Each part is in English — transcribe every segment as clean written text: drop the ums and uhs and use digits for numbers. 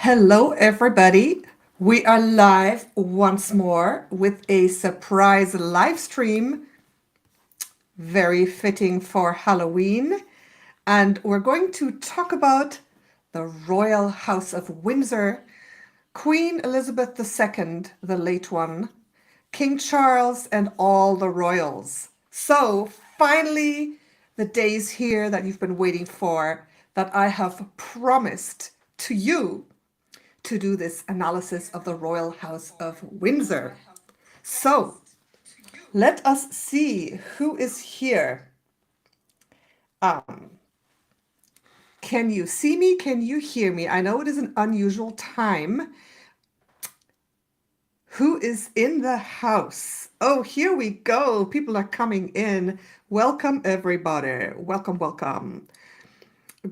Hello, everybody. We are live once more with a surprise live stream, very fitting for Halloween. And we're going to talk about the Royal House of Windsor, Queen Elizabeth II, the late one, King Charles, and all the royals. So, finally, the day's here that you've been waiting for, that I have promised to you to do this analysis of the Royal House of Windsor. So let us see who is here. Um, can you see me? Can you hear me? I know it is an unusual time. Who is in the house? Oh, here we go. People are coming in. Welcome, everybody. Welcome, welcome.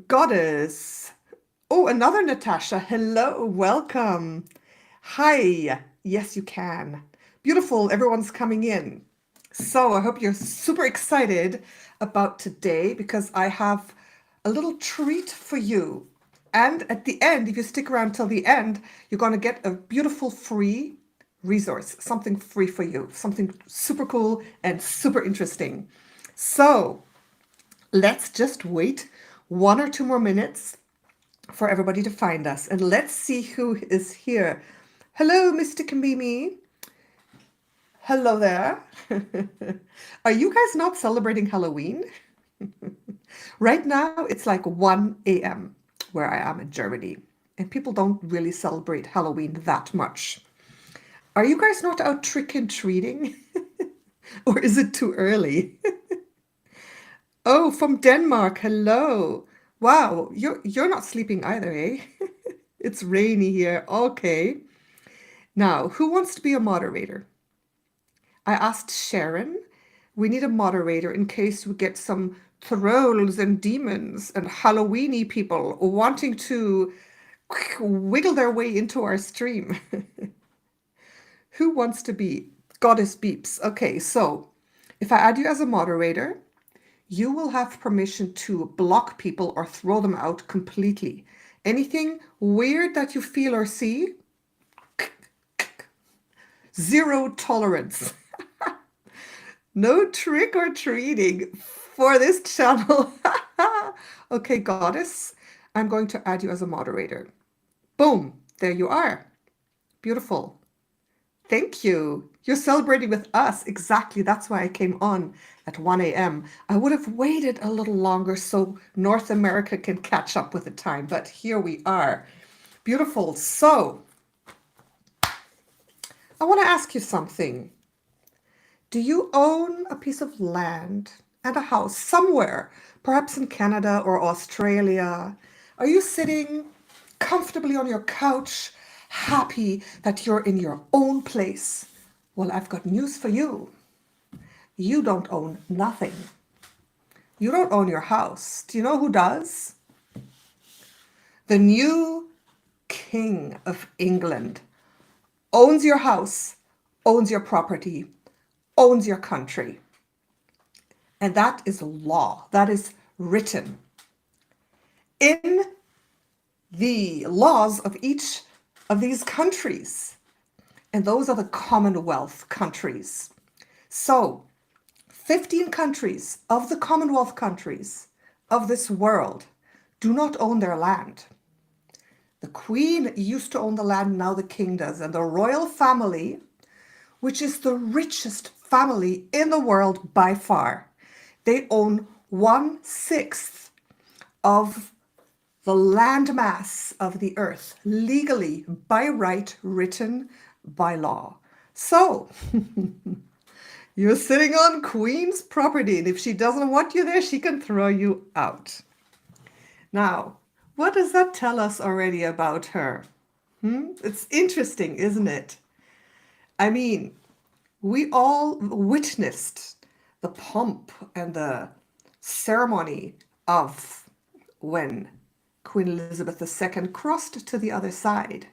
Goddess. Oh, another Natasha. Hello, welcome. Hi. Yes, you can. Beautiful. Everyone's coming in. So I hope you're super excited about today because I have a little treat for you. And at the end, if you stick around till the end, you're going to get a beautiful free resource, something free for you, something super cool and super interesting. So let's just wait 1 or 2 more minutes for everybody to find us. And let's see who is here. Hello, Mr. Kambimi. Hello there. Are you guys not celebrating Halloween? Right now, it's like 1 a.m. where I am in Germany, and people don't really celebrate Halloween that much. Are you guys not out trick-and-treating? Or is it too early? Oh, from Denmark. Hello. Wow, you're not sleeping either, eh? It's rainy here. Okay. Now, who wants to be a moderator? I asked Sharon. We need a moderator in case we get some trolls and demons and Halloweeny people wanting to wiggle their way into our stream. Who wants to be? Goddess Beeps. Okay, so if I add you as a moderator, you will have permission to block people or throw them out completely. Anything weird that you feel or see, zero tolerance. No trick or treating for this channel. Okay, Goddess, I'm going to add you as a moderator. Boom, there you are. Beautiful. Thank you. You're celebrating with us. Exactly. That's why I came on at 1 a.m. I would have waited a little longer so North America can catch up with the time, but here we are. Beautiful. So, I want to ask you something. Do you own a piece of land and a house somewhere, perhaps in Canada or Australia? Are you sitting comfortably on your couch, happy that you're in your own place? Well, I've got news for you. You don't own nothing. You don't own your house. Do you know who does? The new King of England owns your house, owns your property, owns your country. And that is law. That is written in the laws of each of these countries. And those are the Commonwealth countries. So 15 countries of the Commonwealth countries of this world do not own their land. The Queen used to own the land, now the King does. And the royal family, which is the richest family in the world by far, they own 1/6 of the landmass of the earth, legally, by right, written by law. So, you're sitting on Queen's property, and if she doesn't want you there, she can throw you out. Now, what does that tell us already about her? It's interesting, isn't it? I mean, we all witnessed the pomp and the ceremony of when Queen Elizabeth II crossed to the other side.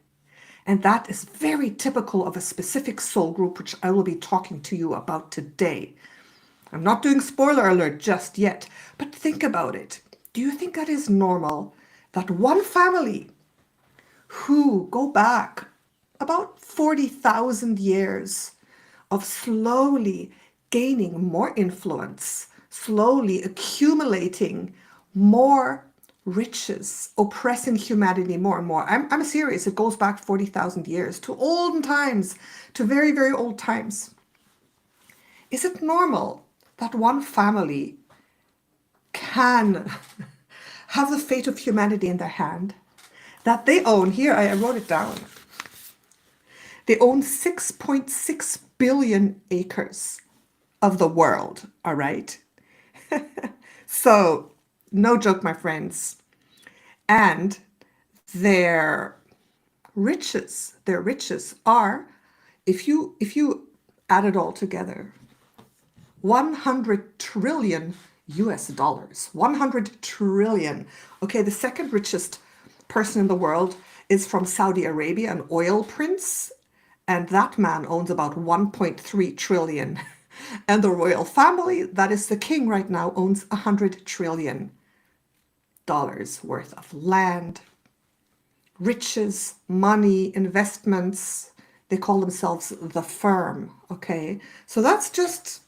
And that is very typical of a specific soul group, which I will be talking to you about today. I'm not doing spoiler alert just yet, but think about it. Do you think that is normal that one family who go back about 40,000 years of slowly gaining more influence, slowly accumulating more riches, oppressing humanity more and more. I'm serious. It goes back 40,000 years to olden times, to very, very old times. Is it normal that one family can have the fate of humanity in their hand? That they own, here I wrote it down, they own 6.6 billion acres of the world, all right? So, no joke, my friends. And their riches are, if you add it all together, 100 trillion US dollars. 100 trillion. Okay, the second richest person in the world is from Saudi Arabia, an oil prince, and that man owns about 1.3 trillion. And the royal family, that is the king right now, owns 100 trillion dollars worth of land, riches, money, investments. They call themselves the firm, okay? So that's just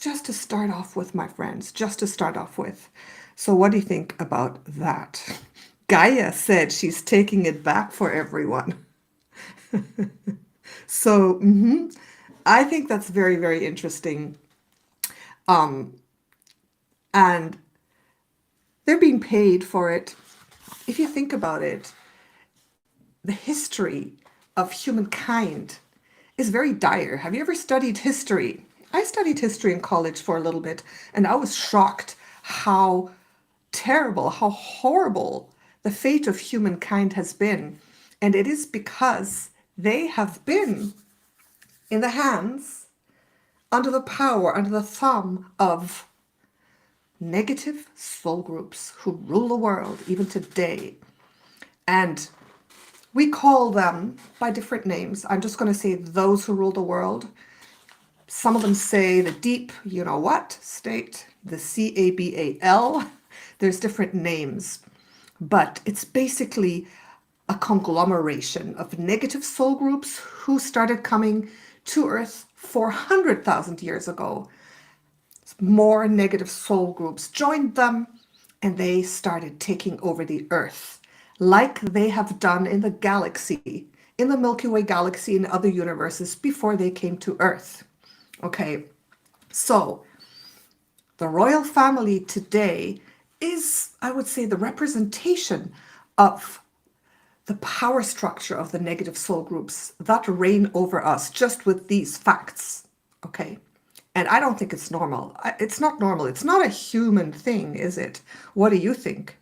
to start off with, my friends, just to start off with. So what do you think about that? Gaia said she's taking it back for everyone. So I think that's very, very interesting. And they're being paid for it. If you think about it, the history of humankind is very dire. Have you ever studied history? I studied history in college for a little bit, and I was shocked how terrible, how horrible the fate of humankind has been. And it is because they have been in the hands, under the power, under the thumb of negative soul groups who rule the world even today. And we call them by different names. I'm just going to say those who rule the world. Some of them say the deep, you know what, state, the CABAL. There's different names, but it's basically a conglomeration of negative soul groups who started coming to Earth 400,000 years ago. More negative soul groups joined them, and they started taking over the Earth, like they have done in the galaxy, in the Milky Way galaxy, and other universes before they came to Earth. Okay, so the royal family today is, I would say, the representation of the power structure of the negative soul groups that reign over us, just with these facts. Okay, and I don't think it's normal. It's not normal. It's not a human thing, is it? What do you think?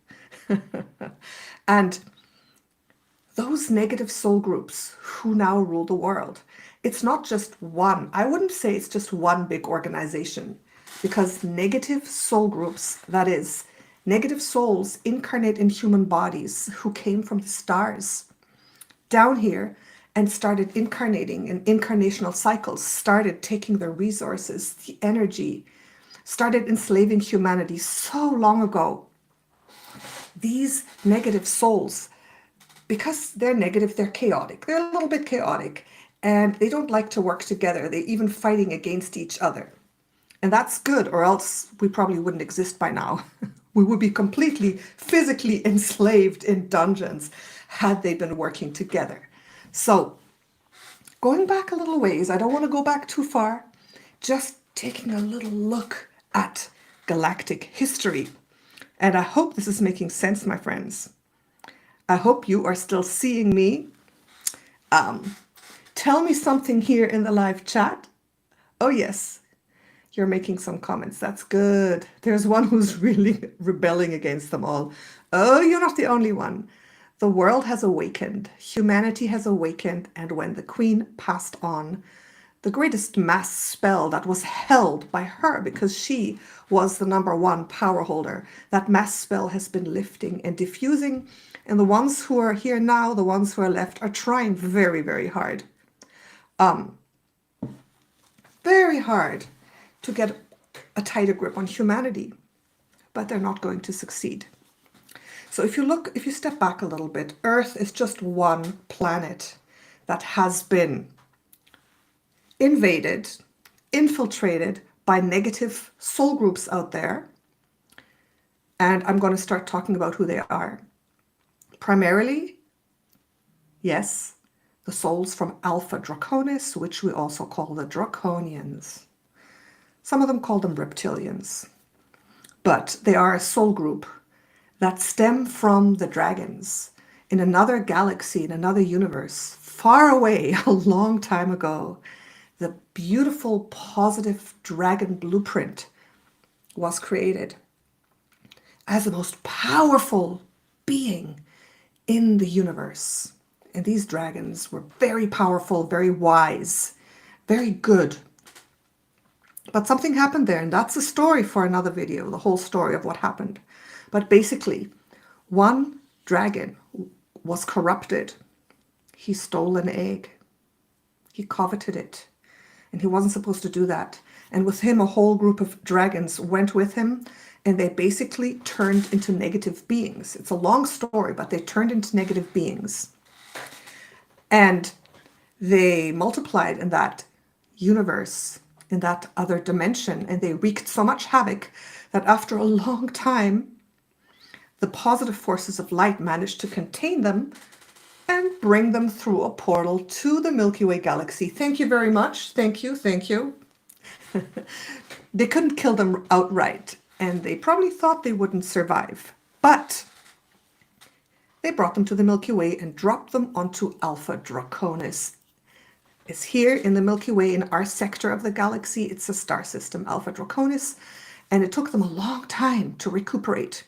And those negative soul groups who now rule the world, it's not just one. I wouldn't say it's just one big organization, because negative soul groups, that is, negative souls incarnate in human bodies who came from the stars down here and started incarnating in incarnational cycles, started taking their resources, the energy, started enslaving humanity so long ago. These negative souls, because they're negative, they're chaotic. They're a little bit chaotic, and they don't like to work together. They're even fighting against each other. And that's good, or else we probably wouldn't exist by now. We would be completely physically enslaved in dungeons had they been working together. So, going back a little ways, I don't want to go back too far, just taking a little look at galactic history. And I hope this is making sense, my friends. I hope you are still seeing me. Tell me something here in the live chat. Oh, yes. You're making some comments. That's good. There's one who's really rebelling against them all. Oh, you're not the only one. The world has awakened. Humanity has awakened. And when the Queen passed on, the greatest mass spell that was held by her, because she was the #1 power holder, that mass spell has been lifting and diffusing. And the ones who are here now, the ones who are left, are trying very, very hard. Very hard to get a tighter grip on humanity, but they're not going to succeed. So if you step back a little bit, Earth is just one planet that has been invaded, infiltrated by negative soul groups out there. And I'm going to start talking about who they are. Primarily, yes, the souls from Alpha Draconis, which we also call the Draconians. Some of them call them reptilians. But they are a soul group that stem from the dragons in another galaxy, in another universe, far away, a long time ago. The beautiful, positive dragon blueprint was created as the most powerful being in the universe. And these dragons were very powerful, very wise, very good. But something happened there, and that's a story for another video, the whole story of what happened. But basically, one dragon was corrupted. He stole an egg. He coveted it. And he wasn't supposed to do that. And with him, a whole group of dragons went with him, and they basically turned into negative beings. It's a long story, but they turned into negative beings. And they multiplied in that universe, in that other dimension, and they wreaked so much havoc that after a long time, the positive forces of light managed to contain them and bring them through a portal to the Milky Way galaxy. Thank you very much. Thank you. Thank you. They couldn't kill them outright, and they probably thought they wouldn't survive. But they brought them to the Milky Way and dropped them onto Alpha Draconis. It's here in the Milky Way, in our sector of the galaxy. It's a star system, Alpha Draconis, and it took them a long time to recuperate.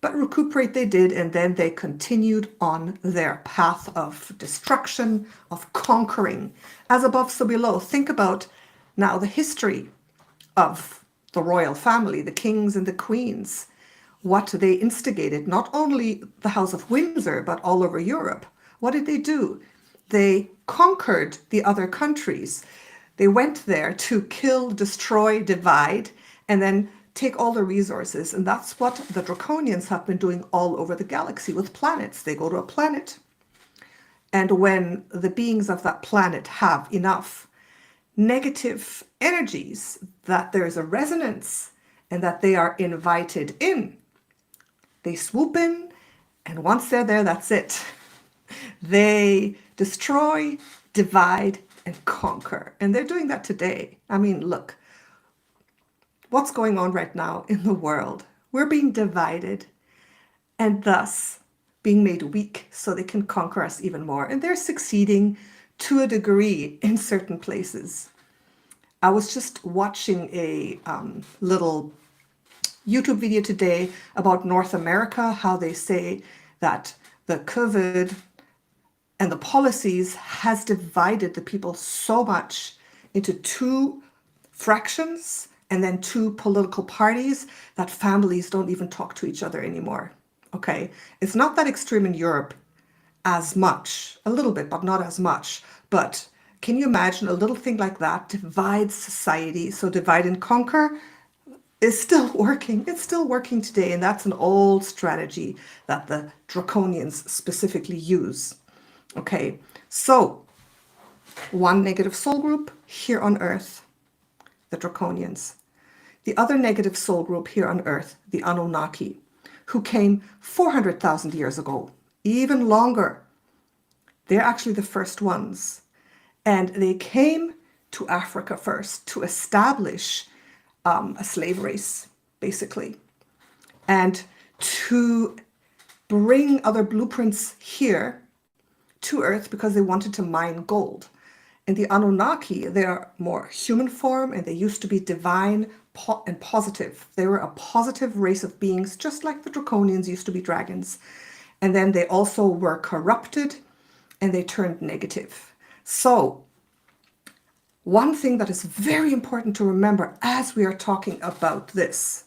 But recuperate they did, and then they continued on their path of destruction, of conquering. As above, so below. Think about now the history of the royal family, the kings and the queens, what they instigated, not only the House of Windsor, but all over Europe. What did they do? They conquered the other countries. They went there to kill, destroy, divide, and then take all the resources. And that's what the Draconians have been doing all over the galaxy with planets. They go to a planet, and when the beings of that planet have enough negative energies, that there's a resonance and that they are invited in, they swoop in, and once they're there, that's it. They destroy, divide, and conquer. And they're doing that today. I mean, look, what's going on right now in the world? We're being divided and thus being made weak so they can conquer us even more. And they're succeeding to a degree in certain places. I was just watching a little YouTube video today about North America, how they say that the COVID and the policies has divided the people so much into two fractions and then two political parties that families don't even talk to each other anymore. Okay, it's not that extreme in Europe as much, a little bit, but not as much. But can you imagine a little thing like that divides society? So divide and conquer is still working. It's still working today. And that's an old strategy that the Draconians specifically use. Okay, so one negative soul group here on Earth, the Draconians. The other negative soul group here on Earth, the Anunnaki, who came 400,000 years ago, even longer. They're actually the first ones. And they came to Africa first to establish a slave race, basically, and to bring other blueprints here to Earth because they wanted to mine gold. And the Anunnaki, they are more human form, and they used to be divine and positive. They were a positive race of beings, just like the Draconians used to be dragons. And then they also were corrupted, and they turned negative. So one thing that is very important to remember as we are talking about this,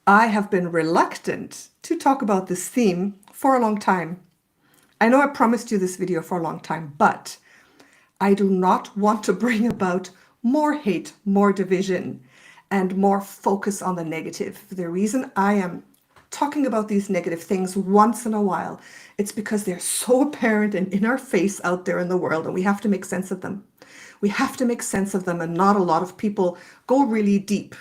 I have been reluctant to talk about this theme for a long time. I know I promised you this video for a long time, but I do not want to bring about more hate, more division, and more focus on the negative. The reason I am talking about these negative things once in a while, it's because they're so apparent and in our face out there in the world, and we have to make sense of them. We have to make sense of them, and not a lot of people go really deep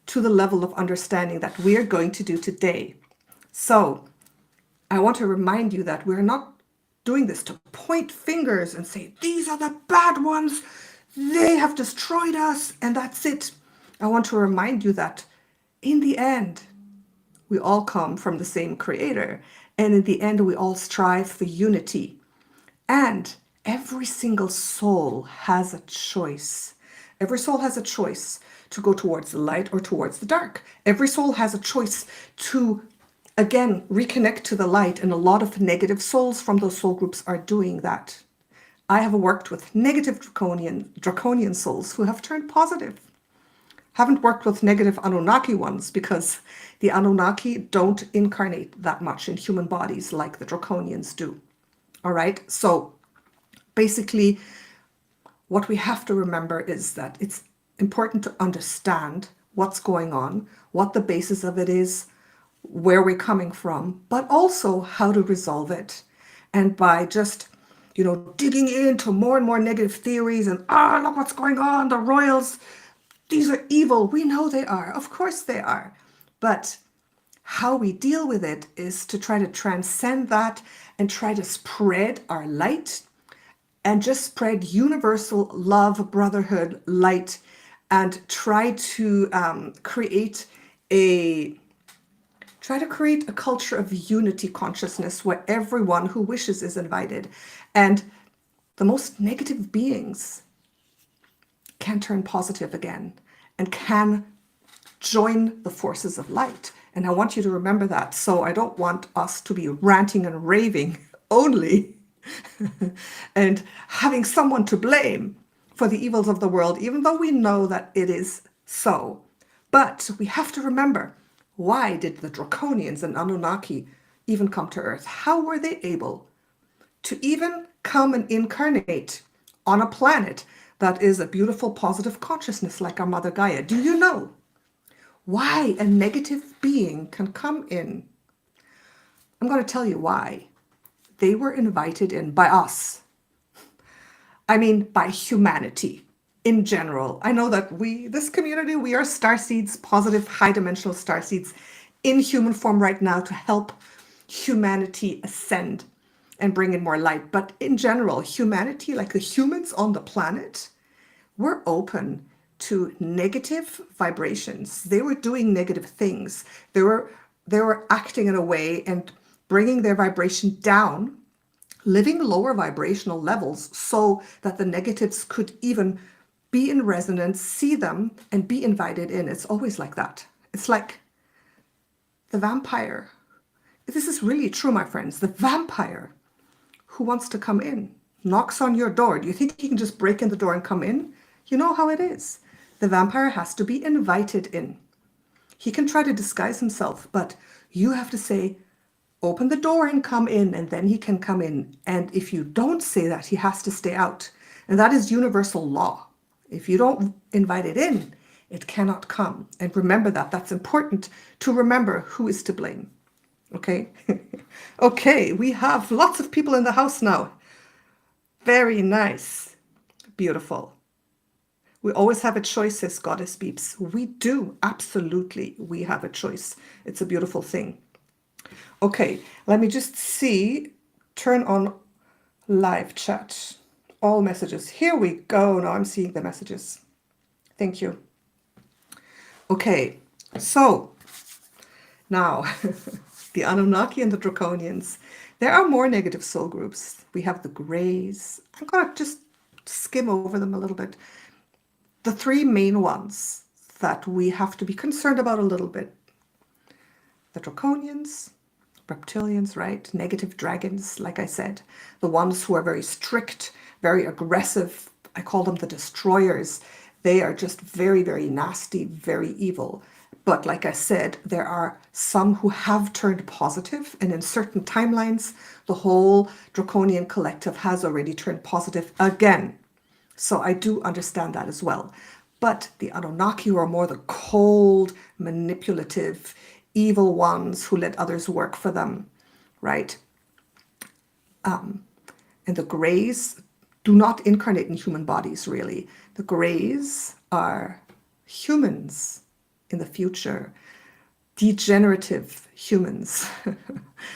to the level of understanding that we're going to do today. So I want to remind you that we're not doing this to point fingers and say, these are the bad ones, they have destroyed us, and that's it. I want to remind you that in the end, we all come from the same creator. And in the end, we all strive for unity. And every single soul has a choice. Every soul has a choice to go towards the light or towards the dark. Every soul has a choice to, again, reconnect to the light. And a lot of negative souls from those soul groups are doing that. I have worked with negative draconian souls who have turned positive. Haven't worked with negative Anunnaki ones because the Anunnaki don't incarnate that much in human bodies like the Draconians do. All right. So basically, what we have to remember is that it's important to understand what's going on, what the basis of it is, where we're coming from, but also how to resolve it. And by just, digging into more and more negative theories and, look what's going on, the royals, these are evil. We know they are. Of course they are. But how we deal with it is to try to transcend that and try to spread our light and just spread universal love, brotherhood, light, and try to create a culture of unity consciousness where everyone who wishes is invited. And the most negative beings can turn positive again and can join the forces of light. And I want you to remember that. So I don't want us to be ranting and raving only and having someone to blame for the evils of the world, even though we know that it is so. But we have to remember, why did the Draconians and Anunnaki even come to Earth? How were they able to even come and incarnate on a planet that is a beautiful, positive consciousness like our mother Gaia? Do you know why a negative being can come in? I'm going to tell you why. They were invited in by us. I mean, by humanity in general. I know that this community, we are starseeds, positive, high-dimensional starseeds in human form right now to help humanity ascend and bring in more light. But in general, humanity, like the humans on the planet, were open to negative vibrations. They were doing negative things. They were acting in a way and bringing their vibration down, living lower vibrational levels so that the negatives could even be in resonance, see them, and be invited in. It's always like that. It's like the vampire. This is really true, my friends. The vampire who wants to come in knocks on your door. Do you think he can just break in the door and come in? You know how it is. The vampire has to be invited in. He can try to disguise himself, but you have to say, open the door and come in, and then he can come in. And if you don't say that, he has to stay out. And that is universal law. If you don't invite it in, it cannot come. And remember that. That's important to remember who is to blame. Okay? Okay, we have lots of people in the house now. Very nice. Beautiful. We always have a choice, says Goddess Beeps. We do. Absolutely. We have a choice. It's a beautiful thing. Okay, let me just see. Turn on live chat. All messages. Here we go. Now I'm seeing the messages. Thank you. Okay, so now the Anunnaki and the Draconians. There are more negative soul groups. We have the Greys. I'm going to just skim over them a little bit. The three main ones that we have to be concerned about a little bit. The Draconians, reptilians, right? Negative dragons, like I said. The ones who are very strict, very aggressive. I call them the destroyers. They are just very, very nasty, very evil. But like I said, there are some who have turned positive, and in certain timelines, the whole Draconian collective has already turned positive again. So I do understand that as well. But the Anunnaki, who are more the cold, manipulative, evil ones who let others work for them, right? And the Greys do not incarnate in human bodies, really. The Greys are humans in the future, degenerative humans.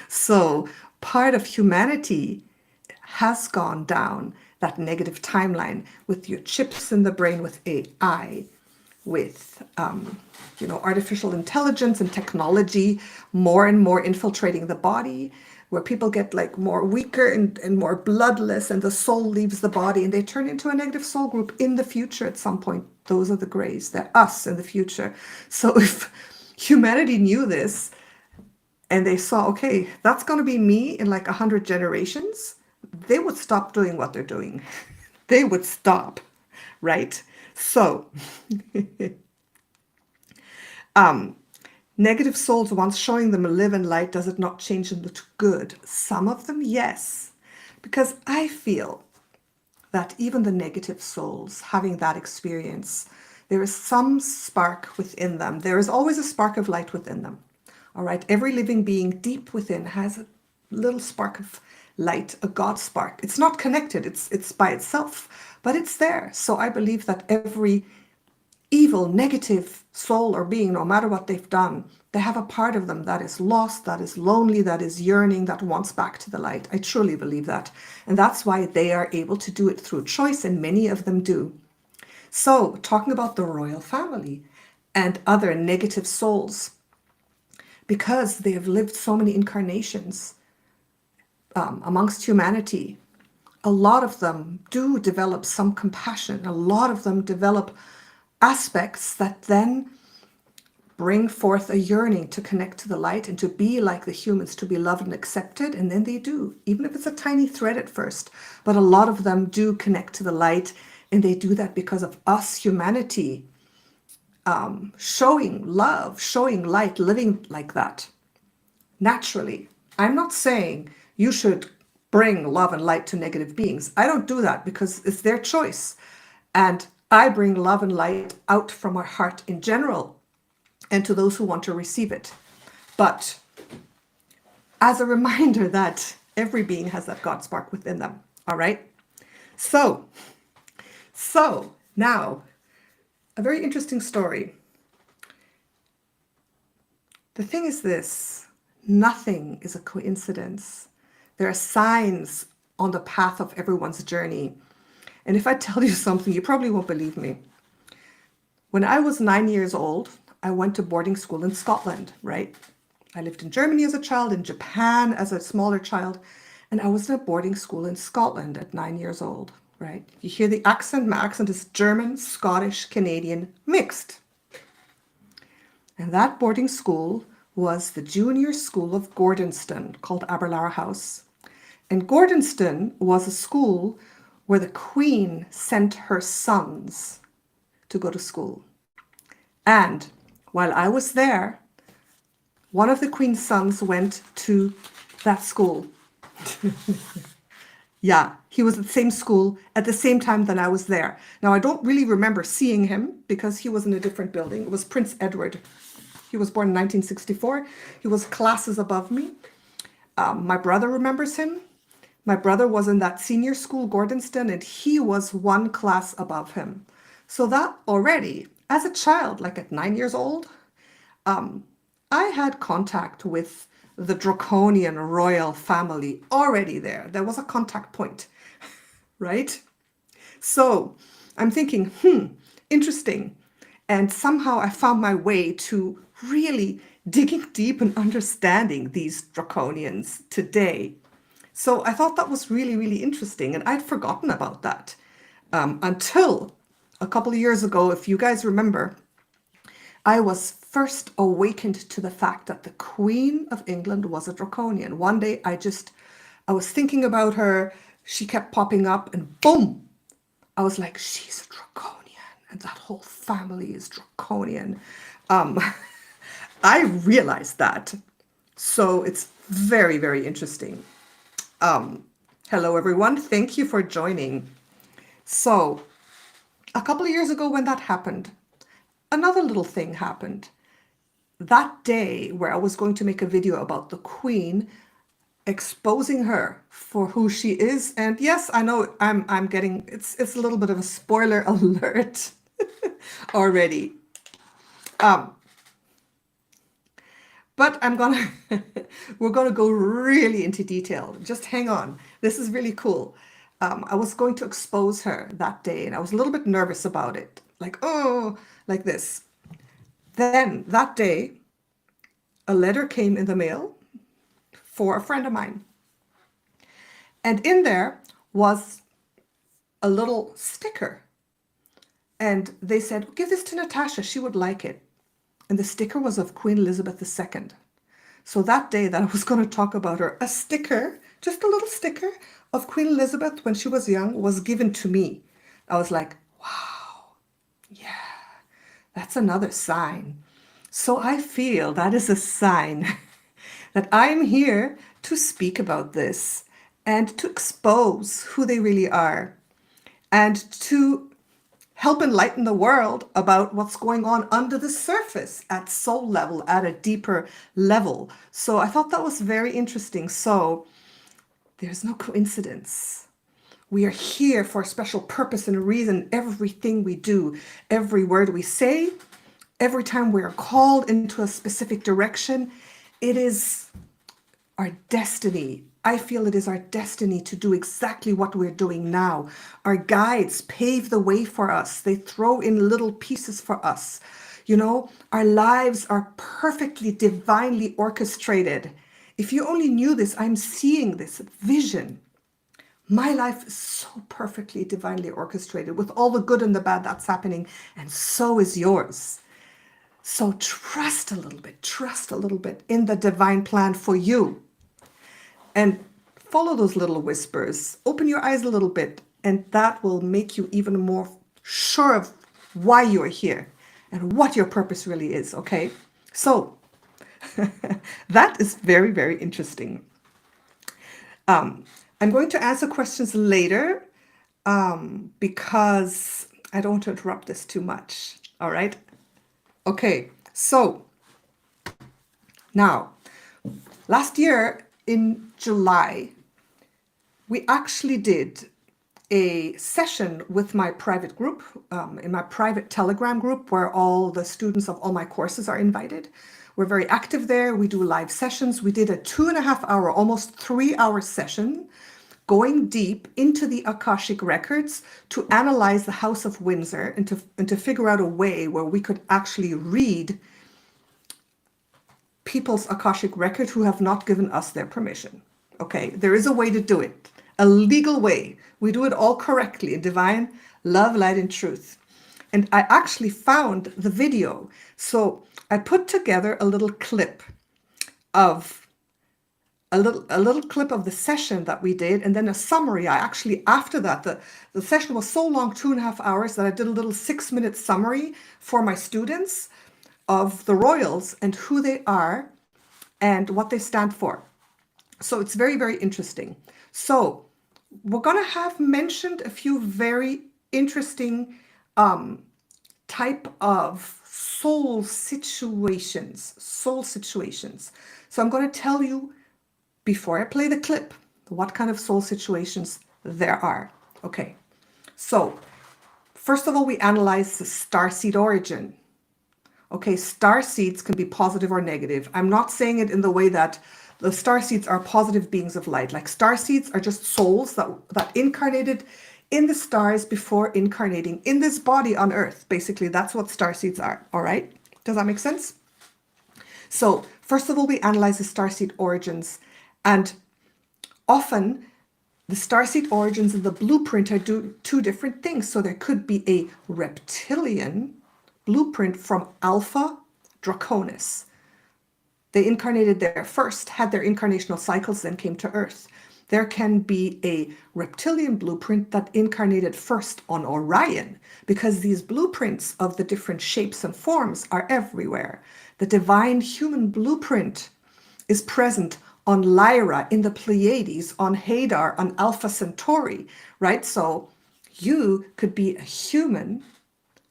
So part of humanity has gone down that negative timeline with your chips in the brain, with AI, with artificial intelligence and technology more and more infiltrating the body, where people get like more weaker and more bloodless, and the soul leaves the body and they turn into a negative soul group in the future at some point. Those are the Greys. They're us in the future. So if humanity knew this and they saw, okay, that's going to be me in like 100 generations, they would stop doing what they're doing. They would stop, right? So negative souls, once showing them a live in light, does it not change them to good? Some of them, yes. Because I feel that even the negative souls having that experience, there is some spark within them. There is always a spark of light within them. All right. Every living being deep within has a little spark of light, a God spark. It's not connected. It's by itself, but it's there. So I believe that every evil, negative soul or being, no matter what they've done, they have a part of them that is lost, that is lonely, that is yearning, that wants back to the light. I truly believe that. And that's why they are able to do it through choice, and many of them do. So talking about the royal family and other negative souls, because they have lived so many incarnations amongst humanity, a lot of them do develop some compassion. A lot of them develop aspects that then bring forth a yearning to connect to the light and to be like the humans, to be loved and accepted. And then they do, even if it's a tiny thread at first. But a lot of them do connect to the light, and they do that because of us, humanity, showing love, showing light, living like that naturally. I'm not saying you should bring love and light to negative beings. I don't do that because it's their choice. And I bring love and light out from my heart in general and to those who want to receive it. But as a reminder that every being has that God spark within them. All right. So now a very interesting story. The thing is this, nothing is a coincidence. There are signs on the path of everyone's journey. And if I tell you something, you probably won't believe me. When I was 9 years old, I went to boarding school in Scotland, right? I lived in Germany as a child, in Japan as a smaller child, and I was in a boarding school in Scotland at 9 years old, right? You hear the accent, my accent is German, Scottish, Canadian, mixed. And that boarding school was the junior school of Gordonston, called Aberlour House. And Gordonston was a school where the Queen sent her sons to go to school. And while I was there, one of the Queen's sons went to that school. Yeah, he was at the same school at the same time that I was there. Now, I don't really remember seeing him because he was in a different building. It was Prince Edward. He was born in 1964. He was classes above me. My brother remembers him. My brother was in that senior school, Gordonston, and he was one class above him. So that already, as a child, like at 9 years old, I had contact with the Draconian royal family already there. There was a contact point, right? So I'm thinking, interesting. And somehow I found my way to really digging deep and understanding these Draconians today. So I thought that was really, really interesting. And I'd forgotten about that until a couple of years ago, if you guys remember, I was first awakened to the fact that the Queen of England was a Draconian. One day I was thinking about her. She kept popping up and boom, I was like, she's a Draconian and that whole family is Draconian. I realized that. So it's very, very interesting. Hello, everyone. Thank you for joining. So a couple of years ago when that happened, another little thing happened. that day where I was going to make a video about the Queen, exposing her for who she is. And yes, I know I'm getting, it's a little bit of a spoiler alert already. But we're gonna go really into detail. Just hang on. This is really cool. I was going to expose her that day, and I was a little bit nervous about it. Like, oh, like this. Then that day, a letter came in the mail for a friend of mine. And in there was a little sticker. And they said, give this to Natasha, she would like it. And the sticker was of Queen Elizabeth II. So that day that I was going to talk about her, a sticker, just a little sticker of Queen Elizabeth when she was young was given to me. I was like, wow, yeah, that's another sign. So I feel that is a sign that I'm here to speak about this and to expose who they really are and to help enlighten the world about what's going on under the surface at soul level, at a deeper level. So I thought that was very interesting. So there's no coincidence. We are here for a special purpose and reason. Everything we do, every word we say, every time we are called into a specific direction, it is our destiny. I feel it is our destiny to do exactly what we're doing now. Our guides pave the way for us. They throw in little pieces for us. You know, our lives are perfectly divinely orchestrated. If you only knew this, I'm seeing this vision. My life is so perfectly divinely orchestrated with all the good and the bad that's happening, and so is yours. So trust a little bit in the divine plan for you. And follow those little whispers. Open your eyes a little bit, and that will make you even more sure of why you're here and what your purpose really is, okay? So that is very, very interesting. I'm going to answer questions later because I don't want to interrupt this too much, all right? Okay, so now, last year, in July, we actually did a session with my private group, in my private Telegram group, where all the students of all my courses are invited. We're very active there. We do live sessions. We did a 2.5 hour, almost 3 hour session, going deep into the Akashic Records to analyze the House of Windsor and to figure out a way where we could actually read people's Akashic record who have not given us their permission. Okay, there is a way to do it, a legal way. We do it all correctly in divine love, light, and truth. And I actually found the video. So I put together a little clip of a little clip of the session that we did, and then a summary. I actually, after that, the session was so long, 2.5 hours, that I did a little 6-minute summary for my students of the royals and who they are and what they stand for. So it's very, very interesting. So we're going to have mentioned a few very interesting type of soul situations. So I'm going to tell you before I play the clip what kind of soul situations there are. Okay, so first of all, we analyze the starseed origin. Okay, star seeds can be positive or negative. I'm not saying it in the way that the star seeds are positive beings of light. Like star seeds are just souls that incarnated in the stars before incarnating in this body on Earth. Basically, that's what star seeds are. All right, does that make sense? So first of all, we analyze the starseed origins, and often the starseed origins and the blueprint are two different things. So there could be a reptilian blueprint from Alpha Draconis. They incarnated there first, had their incarnational cycles, then came to Earth. There can be a reptilian blueprint that incarnated first on Orion, because these blueprints of the different shapes and forms are everywhere. The divine human blueprint is present on Lyra, in the Pleiades, on Hadar, on Alpha Centauri, right? So you could be a human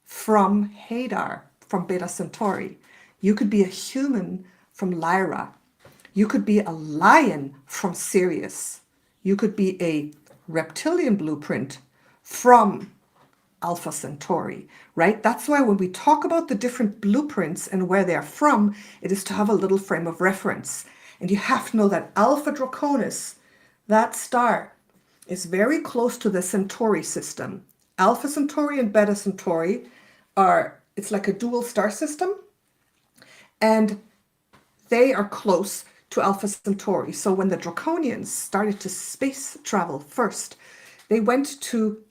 from Hadar, from Beta Centauri. You could be a human from Lyra. You could be a lion from Sirius. You could be a reptilian blueprint from Alpha Centauri, right? That's why when we talk about the different blueprints and where they are from, it is to have a little frame of reference. And you have to know that Alpha Draconis, that star, is very close to the Centauri system. Alpha Centauri and Beta Centauri it's like a dual star system, and they are close to Alpha Centauri. So when the Draconians started to space travel first, they went to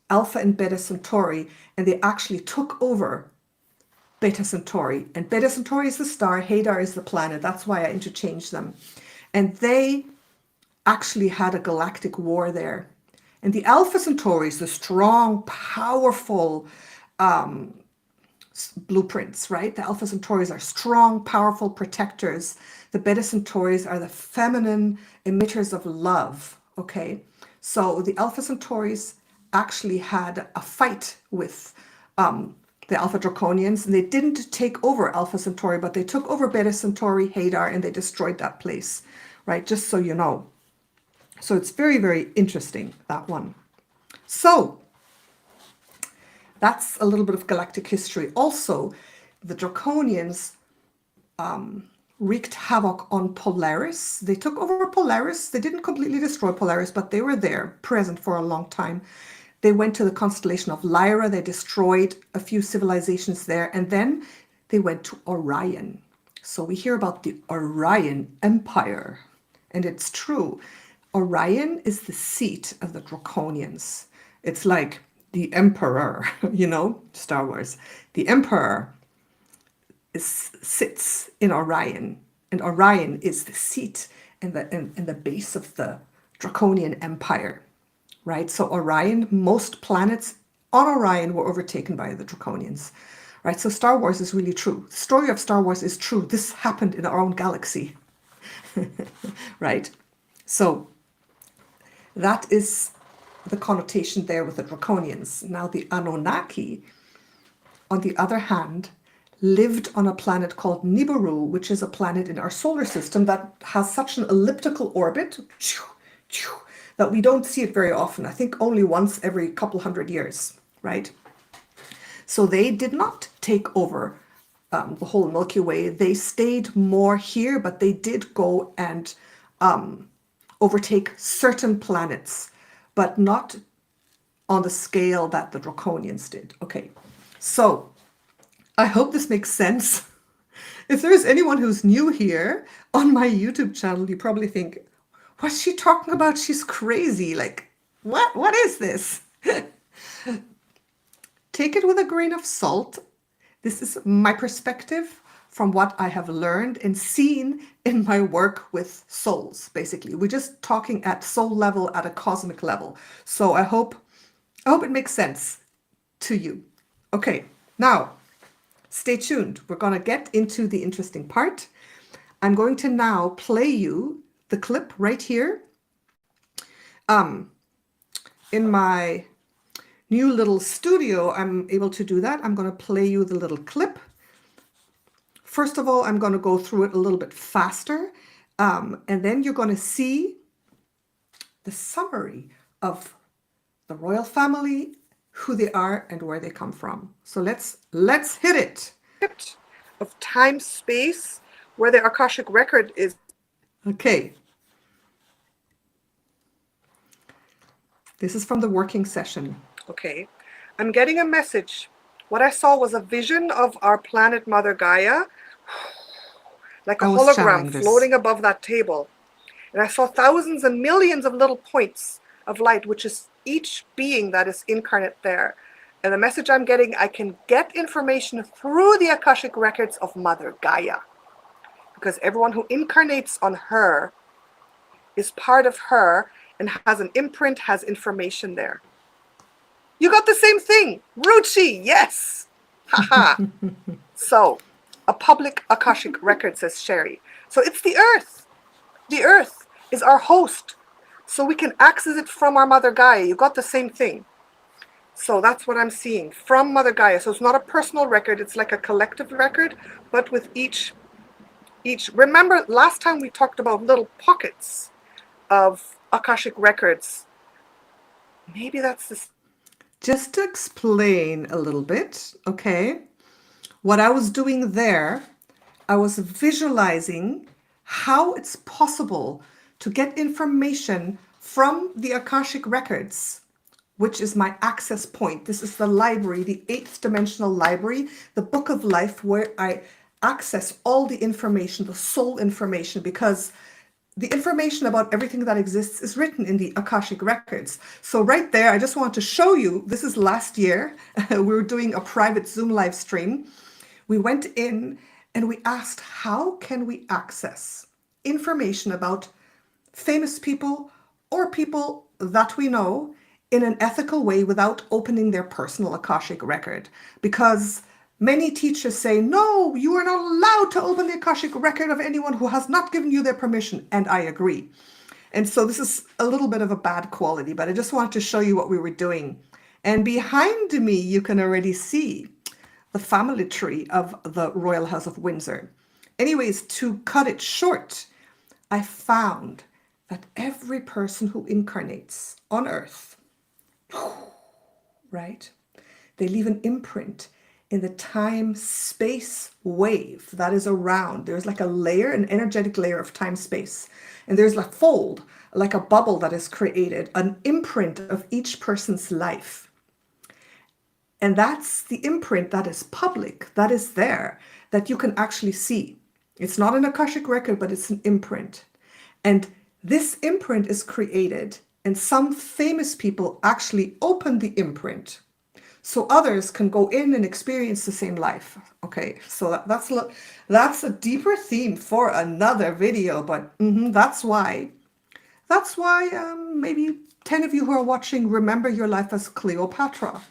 Alpha and Beta Centauri, and they actually took over Beta Centauri. And Beta Centauri is the star, Hadar is the planet. That's why I interchanged them. And they actually had a galactic war there. And the Alpha Centauris, the strong, powerful blueprints, right? The Alpha Centauris are strong, powerful protectors. The Beta Centauris are the feminine emitters of love, okay? So the Alpha Centauris actually had a fight with the Alpha Draconians, and they didn't take over Alpha Centauri, but they took over Beta Centauri, Hadar, and they destroyed that place, right? Just so you know. So it's very, very interesting, that one. So that's a little bit of galactic history. Also, the Draconians wreaked havoc on Polaris. They took over Polaris. They didn't completely destroy Polaris, but they were there, present for a long time. They went to the constellation of Lyra. They destroyed a few civilizations there, and then they went to Orion. So we hear about the Orion Empire, and it's true. Orion is the seat of the Draconians. It's like the Emperor, you know, Star Wars. The Emperor sits in Orion, and Orion is the seat and the base of the Draconian Empire, right? So Orion, most planets on Orion were overtaken by the Draconians, right? So Star Wars is really true. The story of Star Wars is true. This happened in our own galaxy, right? So that is the connotation there with the Draconians. Now the Anunnaki, on the other hand, lived on a planet called Nibiru, which is a planet in our solar system that has such an elliptical orbit that we don't see it very often. I think only once every couple hundred years, right? So they did not take over the whole Milky Way. They stayed more here, but they did go and overtake certain planets, but not on the scale that the Draconians did. Okay, so I hope this makes sense. If there is anyone who's new here on my YouTube channel, you probably think, what's she talking about? She's crazy. Like, what is this? Take it with a grain of salt. This is my perspective from what I have learned and seen in my work with souls, basically. We're just talking at soul level, at a cosmic level. So I hope it makes sense to you. Okay, now, stay tuned. We're going to get into the interesting part. I'm going to now play you the clip right here. In my new little studio, I'm able to do that. I'm going to play you the little clip. First of all, I'm going to go through it a little bit faster, and then you're going to see the summary of the royal family, who they are, and where they come from. So let's hit it. Of time, space, where the Akashic record is. Okay. This is from the working session. Okay. I'm getting a message. What I saw was a vision of our planet Mother Gaia, like a hologram floating above that table. And I saw thousands and millions of little points of light, which is each being that is incarnate there. And the message I'm getting, I can get information through the Akashic records of Mother Gaia. Because everyone who incarnates on her is part of her and has an imprint, has information there. You got the same thing. Ruchi, yes. Haha. So, a public Akashic record, says Sherry. So it's the Earth. The Earth is our host. So we can access it from our Mother Gaia. You got the same thing. So that's what I'm seeing from Mother Gaia. So it's not a personal record, it's like a collective record, but with each, remember last time we talked about little pockets of Akashic Records. Maybe that's the... Just to explain a little bit, okay? What I was doing there, I was visualizing how it's possible to get information from the Akashic Records, which is my access point. This is the library, the 8th dimensional library, the book of life, where I access all the information, the soul information, because the information about everything that exists is written in the Akashic Records. So right there, I just want to show you, this is last year. We were doing a private Zoom live stream. We went in and we asked, how can we access information about famous people or people that we know in an ethical way without opening their personal Akashic record? Because many teachers say, no, you are not allowed to open the Akashic record of anyone who has not given you their permission. And I agree. And so this is a little bit of a bad quality, but I just wanted to show you what we were doing. And behind me, you can already see the family tree of the Royal House of Windsor. Anyways, to cut it short, I found that every person who incarnates on Earth, right, they leave an imprint in the time-space wave that is around. There's like a layer, an energetic layer of time-space. And there's a fold, like a bubble that is created, an imprint of each person's life. And that's the imprint that is public, that is there, that you can actually see. It's not an Akashic record, but it's an imprint. And this imprint is created, and some famous people actually open the imprint so others can go in and experience the same life. Okay, so that's a deeper theme for another video, but that's why maybe 10 of you who are watching remember your life as Cleopatra.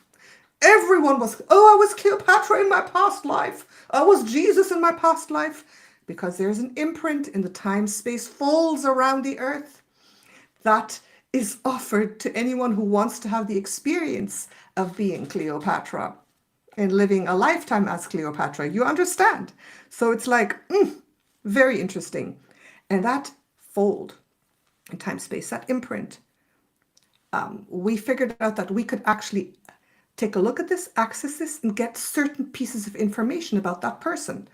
Everyone was, oh, I was Cleopatra in my past life. I was Jesus in my past life. Because there's an imprint in the time-space folds around the earth that is offered to anyone who wants to have the experience of being Cleopatra and living a lifetime as Cleopatra. You understand? So it's like, very interesting. And that fold in time-space, that imprint, we figured out that we could actually take a look at this, access this, and get certain pieces of information about that person.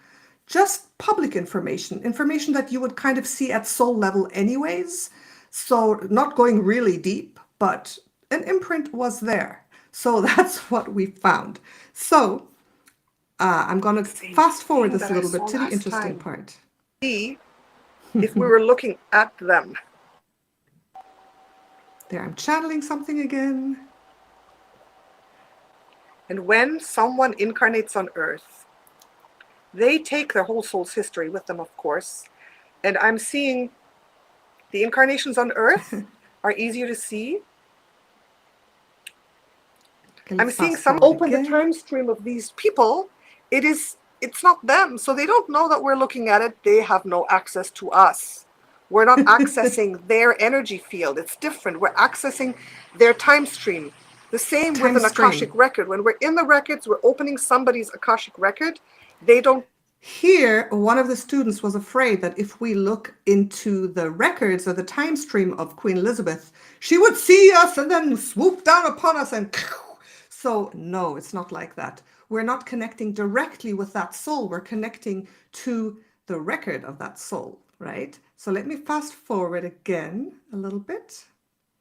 Just public information, information that you would kind of see at soul level anyways. So not going really deep, but an imprint was there. So that's what we found. So I'm going to fast forward this a little bit to the interesting part. See if we were looking at them. There, I'm channeling something again. And when someone incarnates on Earth, they take their whole soul's history with them, of course. And I'm seeing the incarnations on Earth are easier to see. I'm seeing some open the time stream of these people. It's not them. So they don't know that we're looking at it. They have no access to us. We're not accessing their energy field. It's different. We're accessing their time stream. The same with an Akashic record. When we're in the records, we're opening somebody's Akashic record. They don't. Here, one of the students was afraid that if we look into the records or the time stream of Queen Elizabeth, she would see us and then swoop down upon us and... So no, it's not like that. We're not connecting directly with that soul. We're connecting to the record of that soul, right? So let me fast forward again a little bit.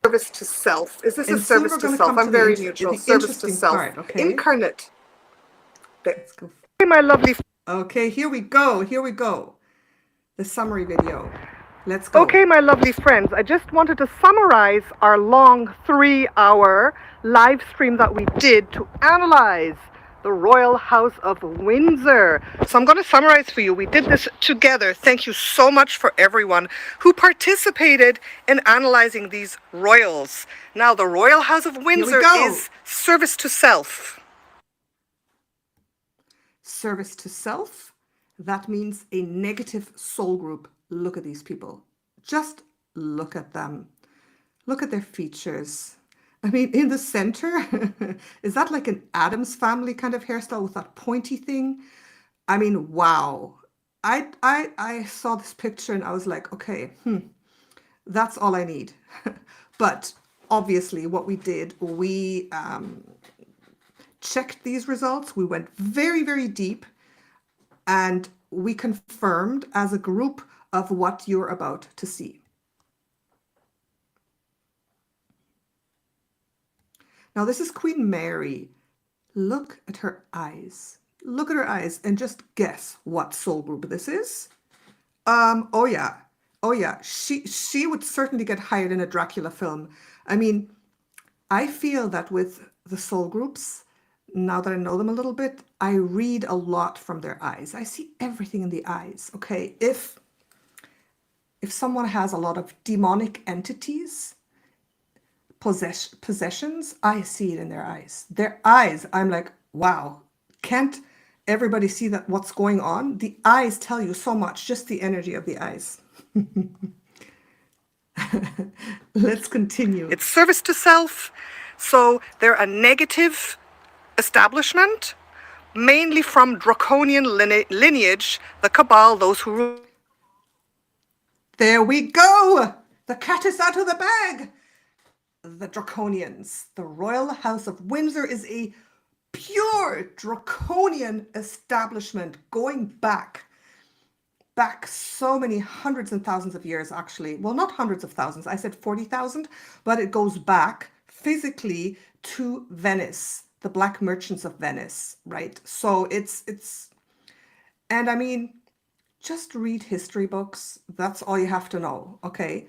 Service to self. Is this a service to self? I'm very neutral. Service to self. Okay. Incarnate. Let's go. Okay, my lovely. Okay, here we go. Here we go. The summary video. Let's go. Okay, my lovely friends. I just wanted to summarize our long 3-hour live stream that we did to analyze the Royal House of Windsor. So I'm going to summarize for you. We did this together. Thank you so much for everyone who participated in analyzing these royals. Now, the Royal House of Windsor is service to self. Service to self, that means a negative soul group. Look at these people. Just look at them. Look at their features. I mean, in the center, is that like an Addams Family kind of hairstyle with that pointy thing? I mean, wow. I saw this picture and I was like, okay, that's all I need. But obviously, what we did, we checked these results. We went very, very deep, and we confirmed as a group of what you're about to see. Now, this is Queen Mary. Look at her eyes. Look at her eyes and just guess what soul group this is. Oh yeah. Oh yeah. She would certainly get hired in a Dracula film. I mean, I feel that with the soul groups, now that I know them a little bit, I read a lot from their eyes. I see everything in the eyes. Okay. If someone has a lot of demonic entities, possessions, I see it in their eyes. Their eyes, I'm like, wow, can't everybody see that what's going on? The eyes tell you so much, just the energy of the eyes. Let's continue. It's service to self. So they're a negative establishment, mainly from Draconian lineage, the Cabal, those who... There we go! The cat is out of the bag! The Draconians. The Royal House of Windsor is a pure Draconian establishment going back so many hundreds and thousands of years, actually. Well, not hundreds of thousands. I said 40,000, but it goes back physically to Venice, the Black Merchants of Venice, right? So it's, and I mean, just read history books. That's all you have to know, okay?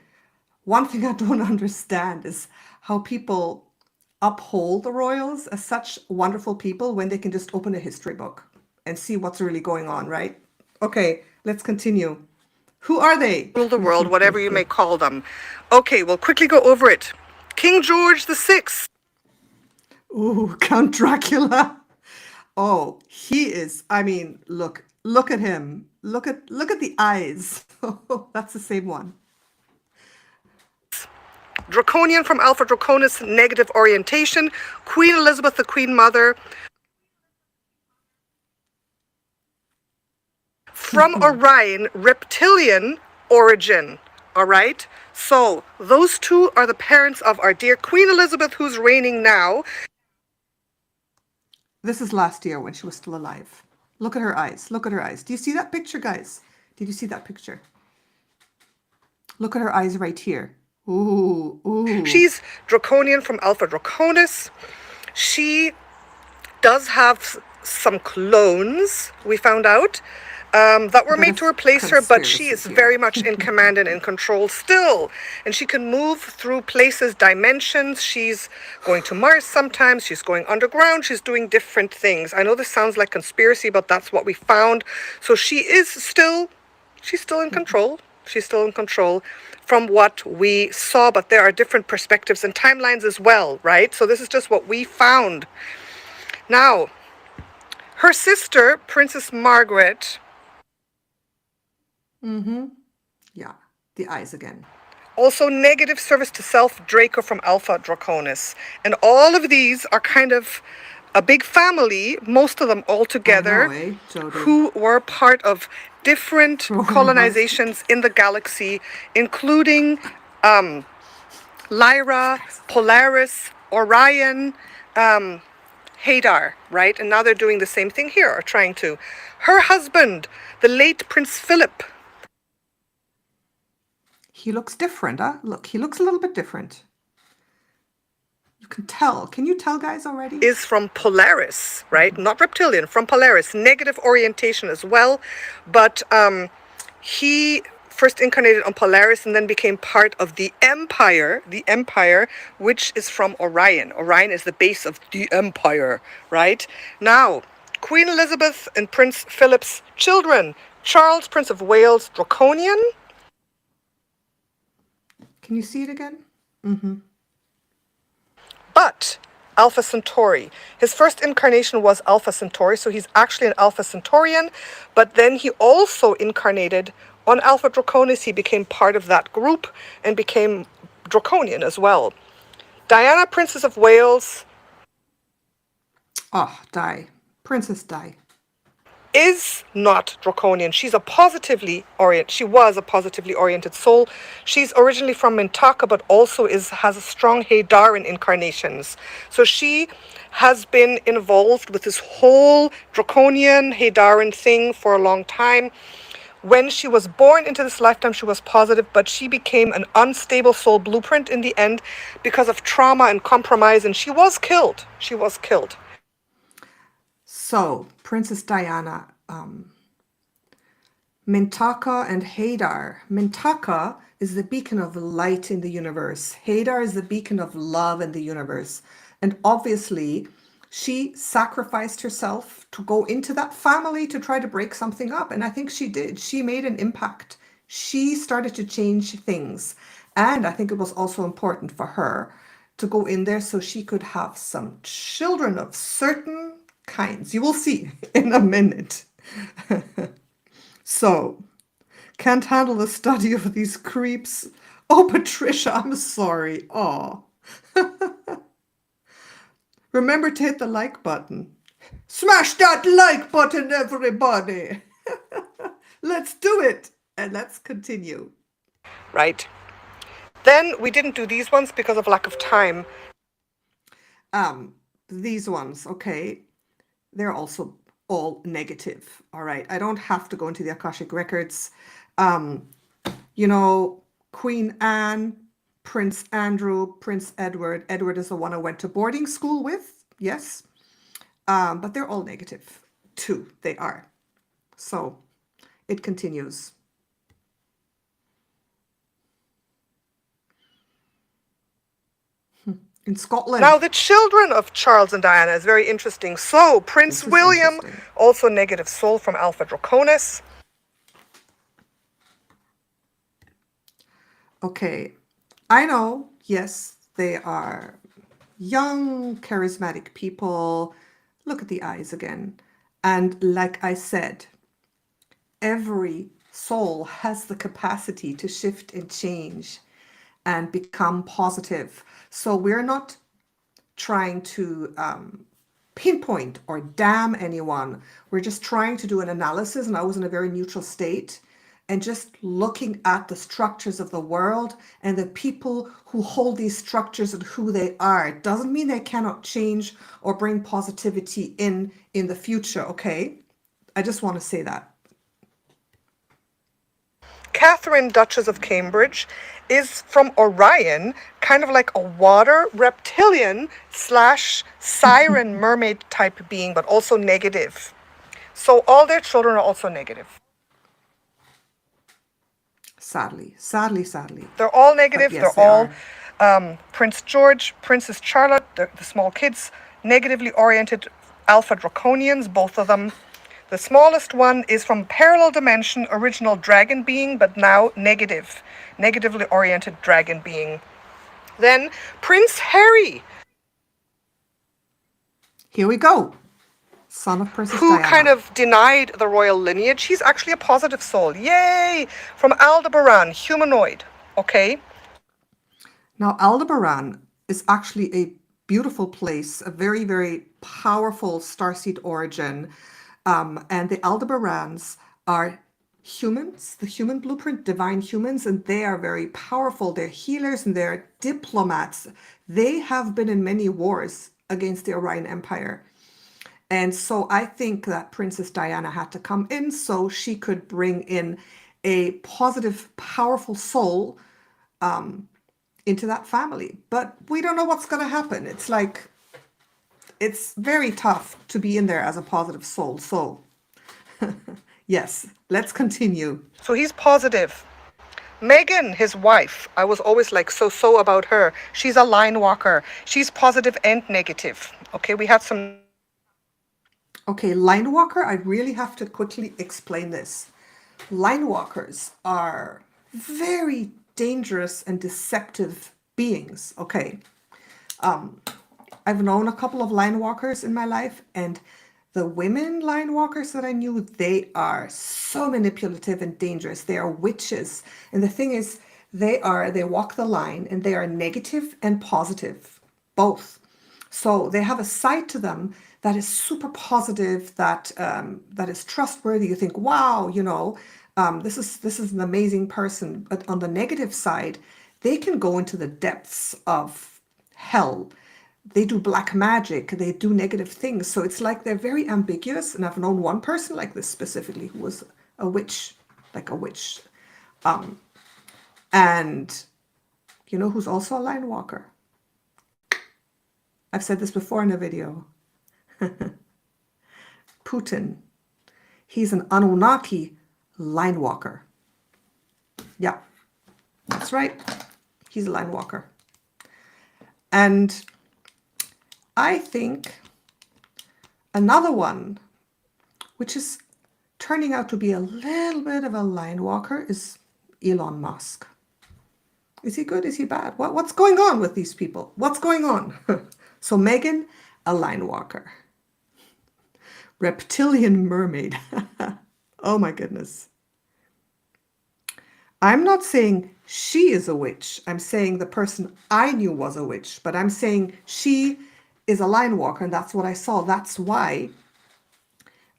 One thing I don't understand is how people uphold the royals as such wonderful people when they can just open a history book and see what's really going on, right? Okay, let's continue. Who are they? Rule the world, whatever you may call them. Okay, we'll quickly go over it. King George VI. Ooh, Count Dracula. Oh, he is, I mean, look at him. Look at the eyes. That's the same one. Draconian from Alpha Draconis, negative orientation. Queen Elizabeth, the Queen Mother. From Orion, reptilian origin. All right? So those two are the parents of our dear Queen Elizabeth, who's reigning now. This is last year when she was still alive. Look at her eyes. Look at her eyes. Do you see that picture, guys? Did you see that picture? Look at her eyes right here. Ooh, ooh. She's Draconian from Alpha Draconis. She does have some clones, we found out, that were made to replace her, but she is very much in command and in control still. And she can move through places, dimensions. She's going to Mars sometimes. She's going underground. She's doing different things. I know this sounds like conspiracy, but that's what we found. So she's still in control. She's still in control from what we saw, but there are different perspectives and timelines as well, right? So this is just what we found. Now, her sister, Princess Margaret. Yeah, the eyes again. Also negative service to self, Draco from Alpha Draconis. And all of these are kind of a big family, most of them all together, who were part of different colonizations in the galaxy, including Lyra, Polaris, Orion, Hadar, right? And now they're doing the same thing here, or trying to. Her husband, the late Prince Philip. He looks different, huh? Look, he looks a little bit different. You can tell. Can you tell, guys, already? Is from Polaris, right? Not reptilian, from Polaris. Negative orientation as well. But he first incarnated on Polaris and then became part of the Empire, which is from Orion. Orion is the base of the Empire, right? Now, Queen Elizabeth and Prince Philip's children. Charles, Prince of Wales, Draconian. Can you see it again? But Alpha Centauri. His first incarnation was Alpha Centauri, so he's actually an Alpha Centaurian. But then he also incarnated on Alpha Draconis. He became part of that group and became Draconian as well. Diana, Princess of Wales, Oh, Di. Princess Di. is not draconian. She was a positively oriented soul. She's originally from Mintaka, but also has a strong Haydaran incarnations. So she has been involved with this whole draconian Haydaran thing for a long time. When she was born into this lifetime, she was positive, but she became an unstable soul blueprint in the end because of trauma and compromise, and she was killed. She was killed. So, Princess Diana, Mintaka and Hadar. Mintaka is the beacon of light in the universe. Hadar is the beacon of love in the universe. And obviously, she sacrificed herself to go into that family to try to break something up. And I think she did. She made an impact. She started to change things. And I think it was also important for her to go in there so she could have some children of certain kinds. You will see in a minute. So, can't handle the study of these creeps. Oh, Patricia, I'm sorry. Oh. Remember to hit the like button. Smash that like button, everybody. Let's do it. And let's continue. Right. Then we didn't do these ones because of lack of time. These ones, okay. They're also all negative. All right. I don't have to go into the Akashic Records. You know, Queen Anne, Prince Andrew, Prince Edward. Edward is the one I went to boarding school with. Yes. But they're all negative too. They are. So it continues. In Scotland. Now, the children of Charles and Diana is very interesting. So, Prince William, also negative soul from Alpha Draconis. Okay, I know, yes, they are young, charismatic people. Look at the eyes again. And like I said, every soul has the capacity to shift and change and become positive. So we're not trying to pinpoint or damn anyone. We're just trying to do an analysis, and I was in a very neutral state and just looking at the structures of the world and the people who hold these structures and who they are. It doesn't mean they cannot change or bring positivity in the future, okay? I just want to say that. Catherine, Duchess of Cambridge, is from Orion, kind of like a water reptilian / siren mermaid type being, but also negative. So all their children are also negative. Sadly. They're all negative. Yes, they're all Prince George, Princess Charlotte, the small kids, negatively oriented Alpha Draconians, both of them. The smallest one is from parallel dimension, original dragon being, but now negatively oriented dragon being. Then Prince Harry. Here we go. Son of Princess Who Diana. kind of denied the royal lineage. He's actually a positive soul. Yay! From Aldebaran, humanoid. Okay? Now, Aldebaran is actually a beautiful place, a very, very powerful starseed origin. And the Aldebarans are humans, the human blueprint, divine humans, and they are very powerful. They're healers and they're diplomats. They have been in many wars against the Orion Empire. And so I think that Princess Diana had to come in so she could bring in a positive, powerful soul into that family. But we don't know what's going to happen. It's like, it's very tough to be in there as a positive soul. So yes, let's continue. So he's positive. Megan, his wife, I was always like so about her. She's a line walker. She's positive and negative. Okay, we have some. Okay, line walker, I really have to quickly explain this. Line walkers are very dangerous and deceptive beings. Okay. I've known a couple of line walkers in my life, and the women line walkers that I knew, they are so manipulative and dangerous. They are witches. And the thing is, they walk the line and they are negative and positive. both. So they have a side to them that is super positive, that is trustworthy. You think, wow, this is an amazing person. But on the negative side, they can go into the depths of hell. They do black magic. They do negative things. So it's like they're very ambiguous. And I've known one person like this specifically who was a witch, like a witch. And you know who's also a line walker? I've said this before in a video. Putin. He's an Anunnaki line walker. Yeah, that's right. He's a line walker. And I think another one, which is turning out to be a little bit of a line walker, is Elon Musk. Is he good? Is he bad? What's going on with these people? What's going on? So Megan, a line walker. Reptilian mermaid. Oh my goodness. I'm not saying she is a witch. I'm saying the person I knew was a witch. But I'm saying she is a line walker, and that's what I saw. That's why.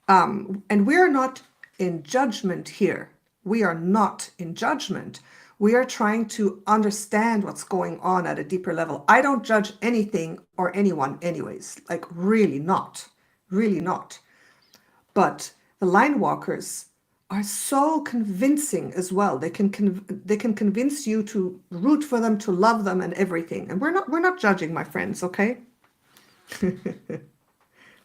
And we're not in judgment here. We are not in judgment. We are trying to understand what's going on at a deeper level. I don't judge anything or anyone anyways, like really not, really not. But the line walkers are so convincing as well. They can convince you to root for them, to love them and everything. And we're not judging, my friends, okay?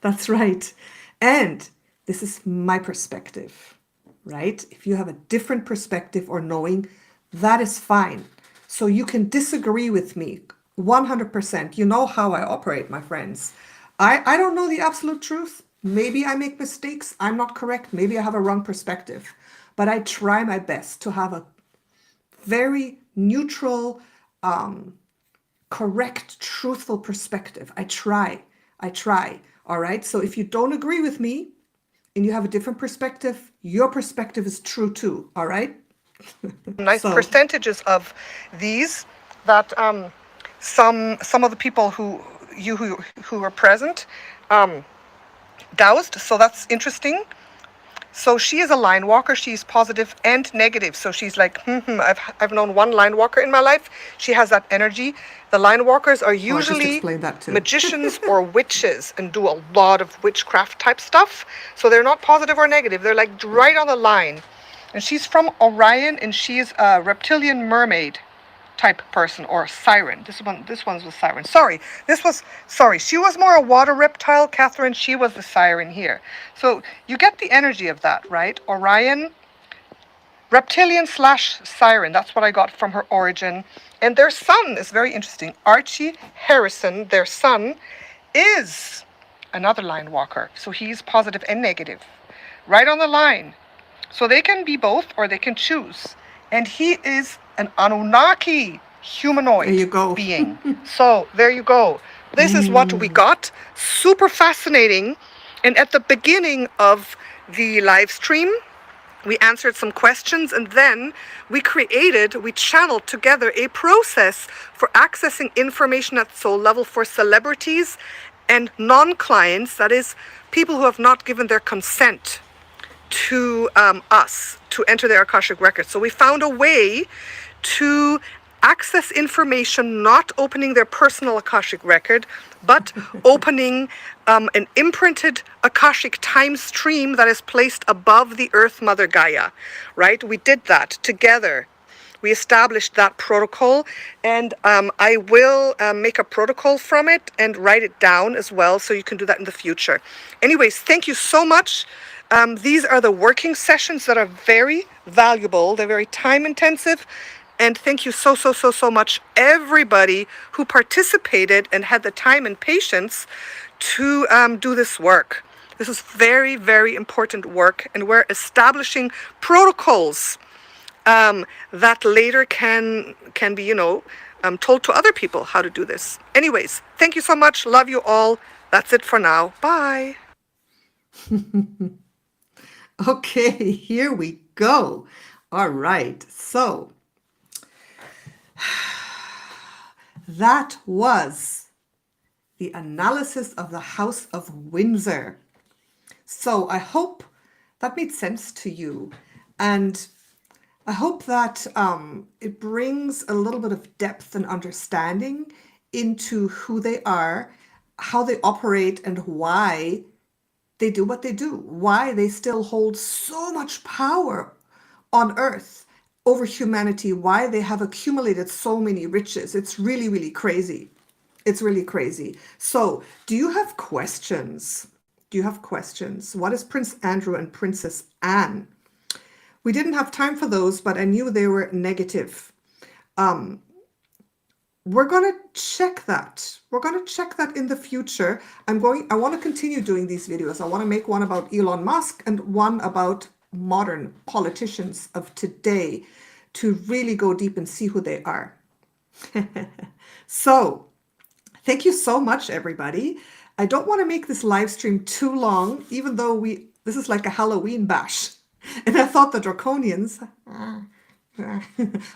That's right. And this is my perspective, right? If you have a different perspective or knowing, that is fine. So you can disagree with me 100%. You know how I operate, my friends. I don't know the absolute truth. Maybe I make mistakes. I'm not correct. Maybe I have a wrong perspective. But I try my best to have a very neutral, correct, truthful perspective. I try. All right. So if you don't agree with me and you have a different perspective, your perspective is true too. All right. Nice percentages of these that some of the people who were present doused. So that's interesting. So she is a line walker. She's positive and negative. So she's like, I've known one line walker in my life. She has that energy. The line walkers are usually magicians or witches and do a lot of witchcraft type stuff. So they're not positive or negative. They're like right on the line. And she's from Orion, and she's a reptilian mermaid type person, or siren. This one's with siren. She was more a water reptile, Catherine. She was the siren here. So you get the energy of that, right? Orion, reptilian / siren. That's what I got from her origin. And their son is very interesting. Archie Harrison, their son, is another line walker. So he's positive and negative, right on the line. So they can be both, or they can choose. And he is an Anunnaki humanoid being. So there you go. This is what we got. Super fascinating. And at the beginning of the live stream, we answered some questions, and then we channeled together a process for accessing information at soul level for celebrities and non-clients, that is, people who have not given their consent to us to enter their Akashic Records. So we found a way to access information, not opening their personal Akashic Record, but opening an imprinted Akashic time stream that is placed above the Earth Mother Gaia, right? We did that together. We established that protocol, and I will make a protocol from it and write it down as well, so you can do that in the future. Anyways, thank you so much. These are the working sessions that are very valuable. They're very time intensive. And thank you so much, everybody who participated and had the time and patience to do this work. This is very, very important work. And we're establishing protocols that later can be, told to other people how to do this. Anyways, thank you so much. Love you all. That's it for now. Bye. Okay, here we go. All right, so that was the analysis of the House of Windsor. So I hope that made sense to you. And I hope that it brings a little bit of depth and understanding into who they are, how they operate, and why they do what they do, why they still hold so much power on Earth over humanity, why they have accumulated so many riches. It's really, really crazy. It's really crazy. So, do you have questions? Do you have questions? What is Prince Andrew and Princess Anne? We didn't have time for those, but I knew they were negative. We're going to check that. We're going to check that in the future. I want to continue doing these videos. I want to make one about Elon Musk and one about modern politicians of today to really go deep and see who they are. So, thank you so much, everybody. I don't want to make this live stream too long, even though this is like a Halloween bash. And I thought the Draconians, I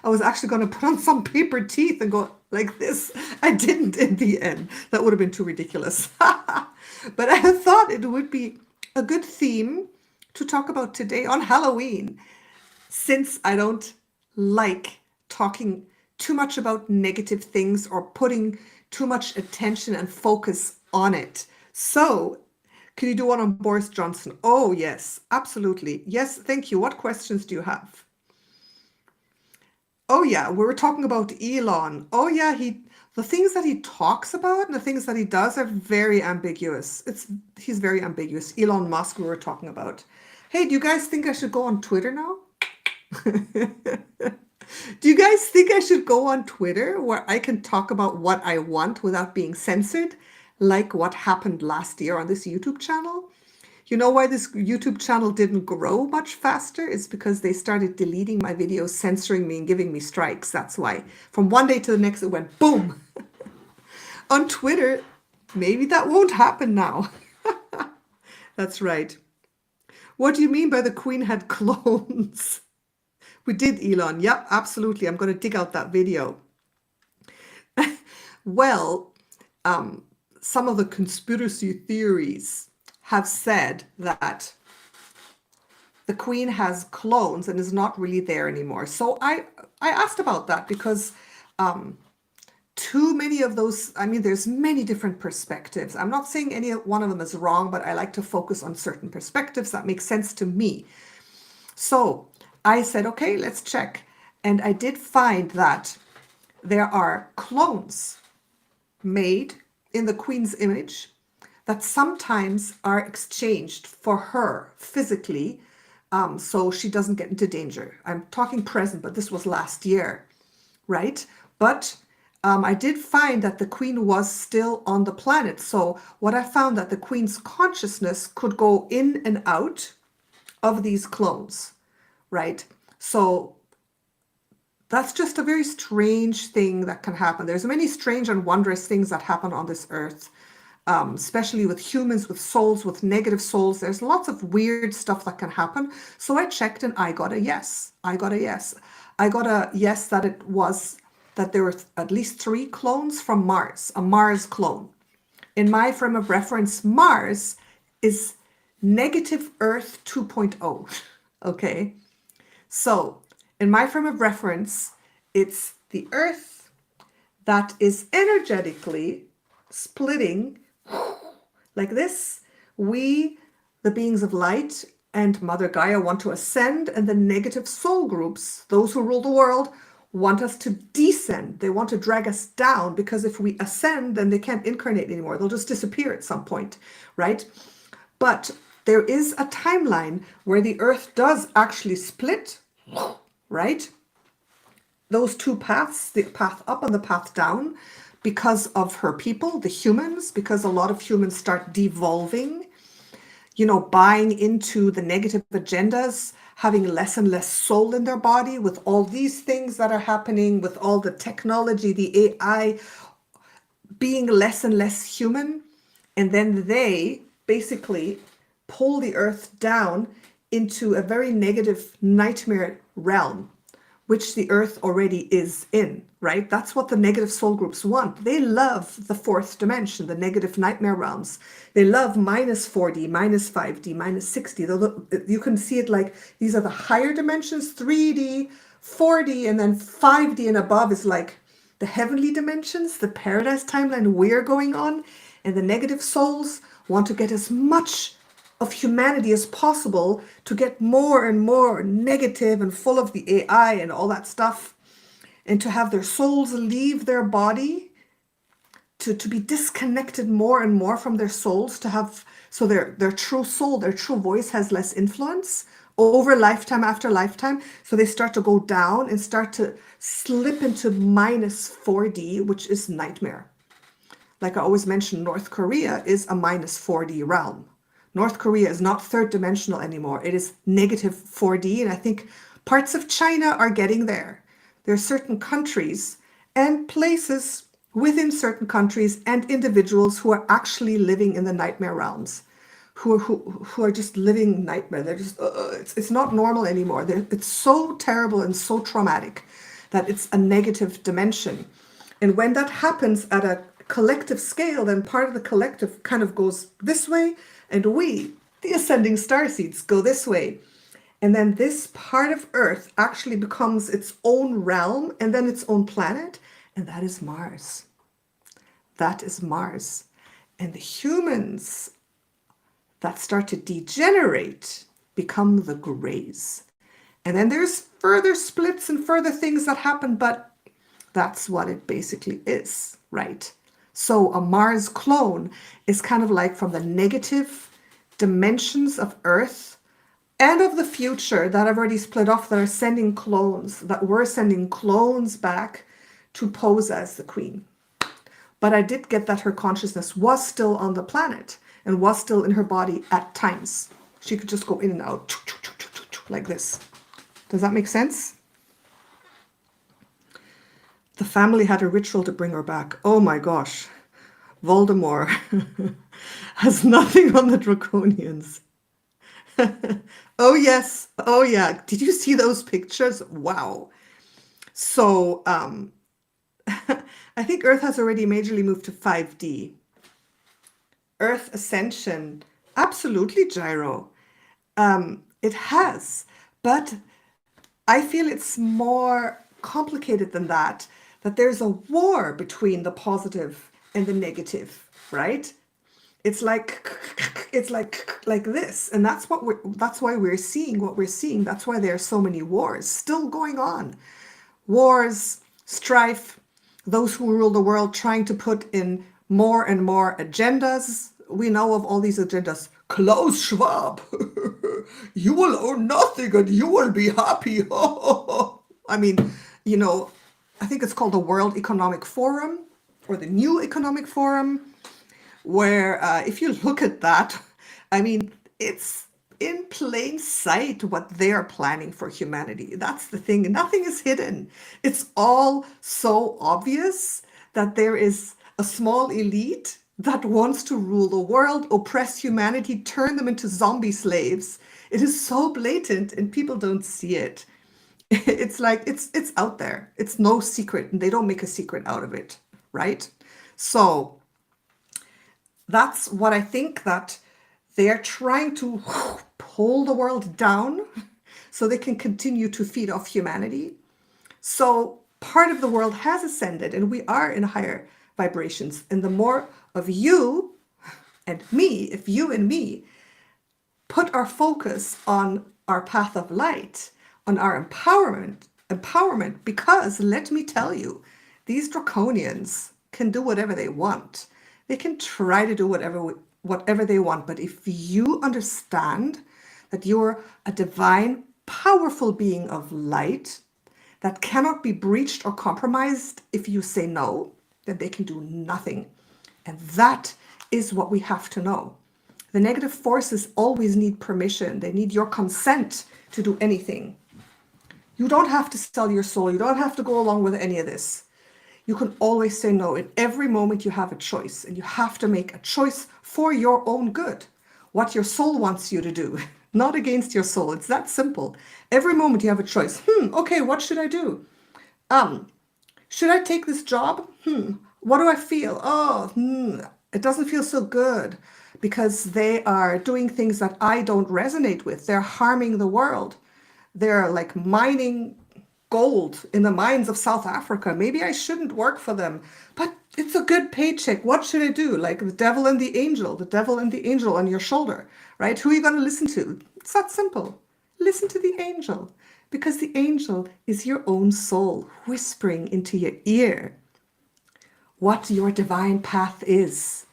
was actually going to put on some paper teeth and go like this. I didn't in the end. That would have been too ridiculous. But I thought it would be a good theme to talk about today on Halloween, since I don't like talking too much about negative things or putting too much attention and focus on it. So, can you do one on Boris Johnson? Oh, yes, absolutely. Yes, thank you. What questions do you have? Oh, yeah, we were talking about Elon. Oh, yeah, the things that he talks about and the things that he does are very ambiguous. He's very ambiguous. Elon Musk, we were talking about. Hey, do you guys think I should go on Twitter now? Do you guys think I should go on Twitter where I can talk about what I want without being censored, like what happened last year on this YouTube channel? You know why this YouTube channel didn't grow much faster? It's because they started deleting my videos, censoring me, and giving me strikes. That's why. From one day to the next, it went boom. On Twitter, maybe that won't happen now. That's right. What do you mean by the Queen had clones? We did, Elon. Yep, absolutely. I'm going to dig out that video. Well, some of the conspiracy theories have said that the Queen has clones and is not really there anymore. So I asked about that because too many of those, there's many different perspectives. I'm not saying any one of them is wrong, but I like to focus on certain perspectives that make sense to me. So I said, okay, let's check. And I did find that there are clones made in the Queen's image that sometimes are exchanged for her physically, so she doesn't get into danger. I'm talking present, but this was last year, right? But I did find that the Queen was still on the planet. So what I found that the Queen's consciousness could go in and out of these clones, right? So that's just a very strange thing that can happen. There's many strange and wondrous things that happen on this earth, especially with humans, with souls, with negative souls. There's lots of weird stuff that can happen. So I checked and I got a yes. I got a yes. I got a yes that there were at least 3 clones from Mars, a Mars clone. In my frame of reference, Mars is negative Earth 2.0. Okay. So in my frame of reference, it's the Earth that is energetically splitting like this. We, the beings of light and Mother Gaia, want to ascend, and the negative soul groups, those who rule the world, want us to descend. They want to drag us down, because if we ascend, then they can't incarnate anymore. They'll just disappear at some point, right? But there is a timeline where the Earth does actually split, right? Those 2 paths, the path up and the path down, because of her people, the humans, because a lot of humans start devolving, buying into the negative agendas, having less and less soul in their body, with all these things that are happening, with all the technology, the AI, being less and less human. And then they basically pull the Earth down into a very negative nightmare realm, which the Earth already is in, right? That's what the negative soul groups want. They love the fourth dimension, the negative nightmare realms. They love minus 4D, minus 5D, minus 6D. You can see it like these are the higher dimensions, 3D, 4D, and then 5D and above is like the heavenly dimensions, the paradise timeline we're going on. And the negative souls want to get as much of humanity as possible to get more and more negative and full of the AI and all that stuff, and to have their souls leave their body, to be disconnected more and more from their souls, to have, so their true soul, their true voice has less influence over lifetime after lifetime. So they start to go down and start to slip into minus 4D, which is nightmare. Like I always mention, North Korea is a minus 4D realm. North Korea is not third dimensional anymore. It is negative 4D. And I think parts of China are getting there. There are certain countries and places within certain countries and individuals who are actually living in the nightmare realms, who are just living nightmare. They're just, it's not normal anymore. It's so terrible and so traumatic that it's a negative dimension. And when that happens at a collective scale, then part of the collective kind of goes this way, and we, the ascending starseeds, go this way. And then this part of Earth actually becomes its own realm and then its own planet, and that is Mars. That is Mars. And the humans that start to degenerate become the grays. And then there's further splits and further things that happen, but that's what it basically is, right? So a Mars clone is kind of like from the negative dimensions of Earth and of the future that have already split off, that are sending clones, that were sending clones back to pose as the queen. But I did get that her consciousness was still on the planet and was still in her body at times. She could just go in and out like this. Does that make sense? The family had a ritual to bring her back. Oh my gosh. Voldemort has nothing on the Draconians. Oh yes. Oh yeah. Did you see those pictures? Wow. So I think Earth has already majorly moved to 5D. Earth ascension. Absolutely, Gyro. It has. But I feel it's more complicated than that. That there's a war between the positive and the negative, right? It's like this, and that's why we're seeing what we're seeing. That's why there are so many wars still going on. Wars, strife, those who rule the world trying to put in more and more agendas. We know of all these agendas. Klaus Schwab, you will own nothing and you will be happy. I mean, you know, I think it's called the World Economic Forum or the New Economic Forum, where if you look at that, I mean, it's in plain sight what they're planning for humanity. That's the thing. Nothing is hidden. It's all so obvious that there is a small elite that wants to rule the world, oppress humanity, turn them into zombie slaves. It is so blatant and people don't see it. It's like, it's out there. It's no secret, and they don't make a secret out of it, right? So that's what I think, that they're trying to pull the world down so they can continue to feed off humanity. So part of the world has ascended and we are in higher vibrations. And the more of you and me, if you and me put our focus on our path of light, on our empowerment, because let me tell you, these Draconians can do whatever they want. They can try to do whatever they want. But if you understand that you're a divine, powerful being of light that cannot be breached or compromised if you say no, then they can do nothing. And that is what we have to know. The negative forces always need permission. They need your consent to do anything. You don't have to sell your soul. You don't have to go along with any of this. You can always say no. In every moment you have a choice, and you have to make a choice for your own good. What your soul wants you to do. not against your soul. It's that simple. Every moment you have a choice. Okay, what should I do? Should I take this job? What do I feel? It doesn't feel so good because they are doing things that I don't resonate with. They're harming the world. They're like mining gold in the mines of South Africa. Maybe I shouldn't work for them, but it's a good paycheck. What should I do? Like the devil and the angel on your shoulder, right? Who are you going to listen to? It's that simple. Listen to the angel, because the angel is your own soul whispering into your ear what your divine path is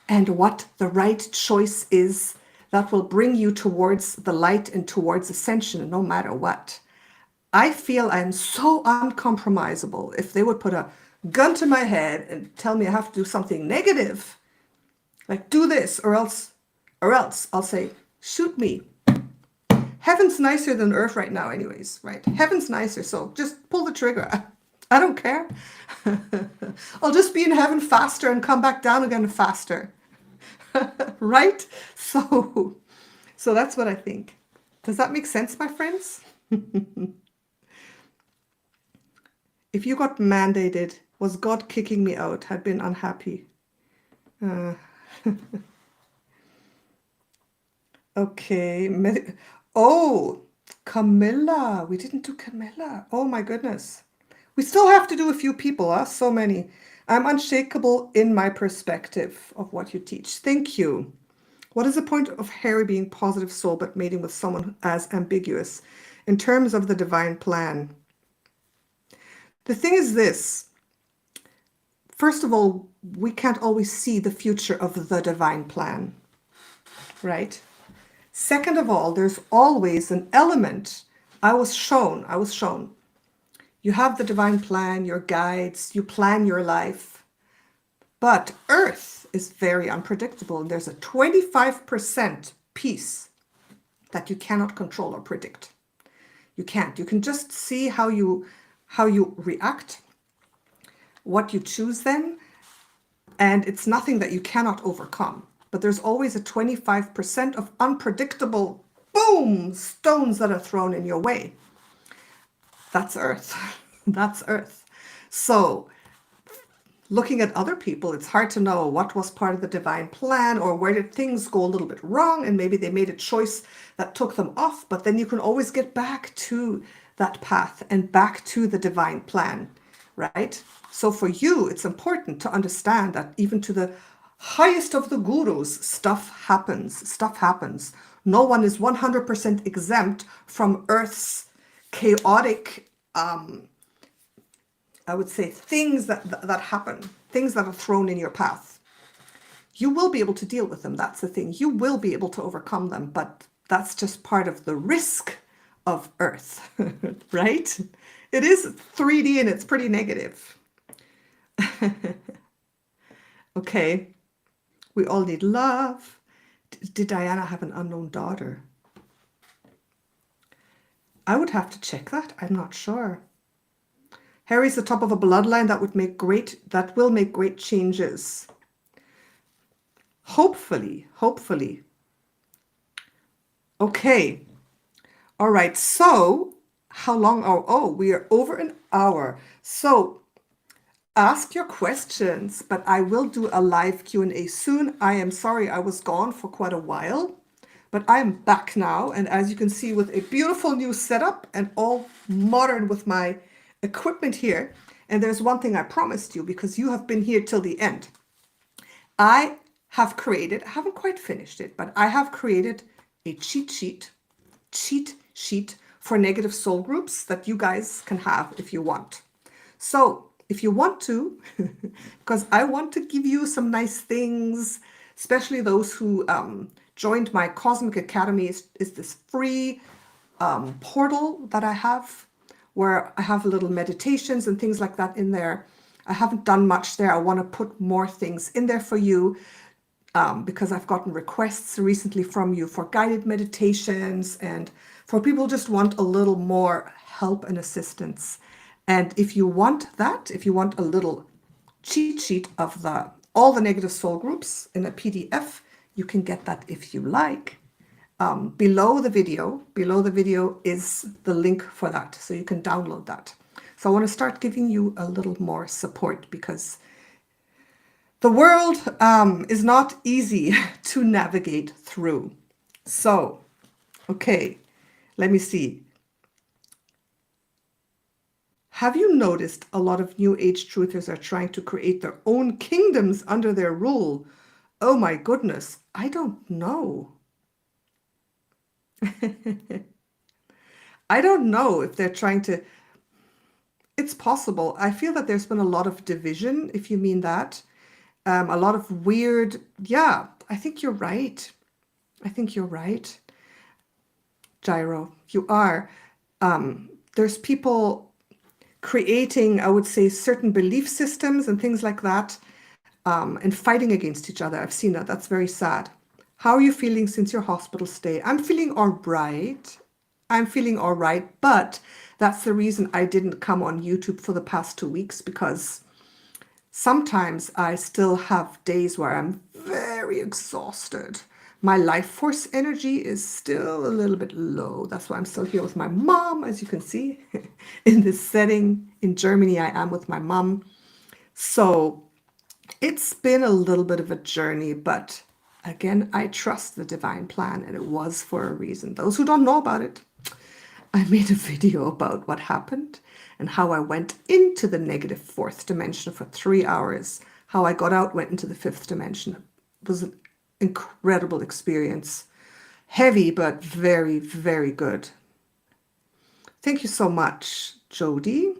and what the right choice is that will bring you towards the light and towards ascension, no matter what. I feel I'm so uncompromisable. If they would put a gun to my head and tell me I have to do something negative, like do this or else I'll say, shoot me. Heaven's nicer than earth right now anyways, right? Heaven's nicer, so just pull the trigger. I don't care. I'll just be in heaven faster and come back down again faster. Right? So that's what I think. Does that make sense, my friends? If you got mandated, was God kicking me out, had been unhappy? Okay. Oh, Camilla. We didn't do Camilla. Oh my goodness. We still have to do a few people, huh? So many. I'm unshakable in my perspective of what you teach. Thank you. What is the point of Harry being positive soul but mating with someone as ambiguous in terms of the divine plan? The thing is this. First of all, we can't always see the future of the divine plan, right? Second of all, there's always an element. I was shown. You have the divine plan, your guides, you plan your life. But Earth is very unpredictable. And there's a 25% piece that you cannot control or predict. You can't. You can just see how you react, what you choose then, and it's nothing that you cannot overcome. But there's always a 25% of unpredictable, boom, stones that are thrown in your way. That's Earth. That's Earth. So looking at other people, it's hard to know what was part of the divine plan or where did things go a little bit wrong and maybe they made a choice that took them off. But then you can always get back to that path and back to the divine plan, right? So for you, it's important to understand that even to the highest of the gurus, stuff happens. No one is 100% exempt from Earth's chaotic, I would say, things that happen, things that are thrown in your path. You will be able to deal with them. That's the thing. You will be able to overcome them, but that's just part of the risk of Earth, right? It is 3D and it's pretty negative. Okay. We all need love. Did Diana have an unknown daughter? I would have to check that. I'm not sure. Harry's the top of a bloodline that will make great changes. Hopefully. Okay. All right. So how long? Oh, we are over an hour. So ask your questions, but I will do a live Q&A soon. I am sorry I was gone for quite a while, but I am back now. And as you can see, with a beautiful new setup and all modern with my equipment here. And there's one thing I promised you, because you have been here till the end. I haven't quite finished it, but I have created a cheat sheet for negative soul groups that you guys can have if you want. So if you want to, because I want to give you some nice things, especially those who joined my Cosmic Academy, is this free portal that I have, where I have little meditations and things like that in there. I haven't done much there. I want to put more things in there for you because I've gotten requests recently from you for guided meditations and for people who just want a little more help and assistance. And if you want that, if you want a little cheat sheet of all the negative soul groups in a PDF, you can get that if you like. below the video is the link for that, so you can download that. So I want to start giving you a little more support, because the world is not easy to navigate through. So, okay, let me see. Have you noticed a lot of New Age truthers are trying to create their own kingdoms under their rule? Oh my goodness, I don't know. I don't know if they're trying to. It's possible. I feel that there's been a lot of division, if you mean that. A lot of weird. Yeah, I think you're right. I think you're right. Gyro, you are. There's people creating, I would say, certain belief systems and things like that, and fighting against each other. I've seen that. That's very sad. How are you feeling since your hospital stay? I'm feeling all right. I'm feeling all right, but that's the reason I didn't come on YouTube for the past 2 weeks, because sometimes I still have days where I'm very exhausted. My life force energy is still a little bit low. That's why I'm still here with my mom, as you can see. In this setting in Germany, I am with my mom. So it's been a little bit of a journey, but again, I trust the divine plan, and it was for a reason. Those who don't know about it, I made a video about what happened and how I went into the negative 4th dimension for 3 hours. How I got out, went into the 5th dimension. It was an incredible experience. Heavy, but very, very good. Thank you so much, Jody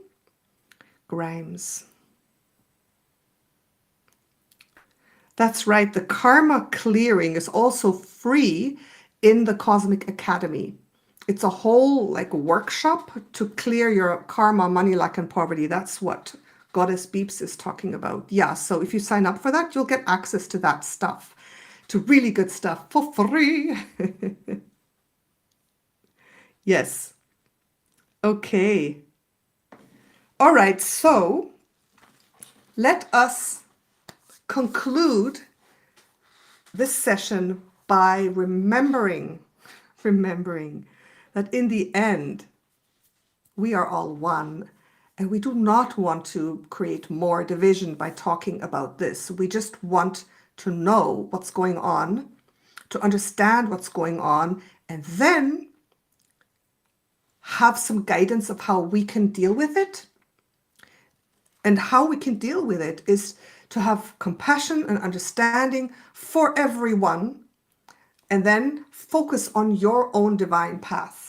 Grimes. That's right. The karma clearing is also free in the Cosmic Academy. It's a whole workshop to clear your karma, money, lack, and poverty. That's what Goddess Beeps is talking about. Yeah, so if you sign up for that, you'll get access to that stuff, to really good stuff for free. Yes. Okay. All right, so let us conclude this session by remembering that in the end, we are all one, and we do not want to create more division by talking about this. We just want to know what's going on, to understand what's going on, and then have some guidance of how we can deal with it. And how we can deal with it is to have compassion and understanding for everyone, and then focus on your own divine path.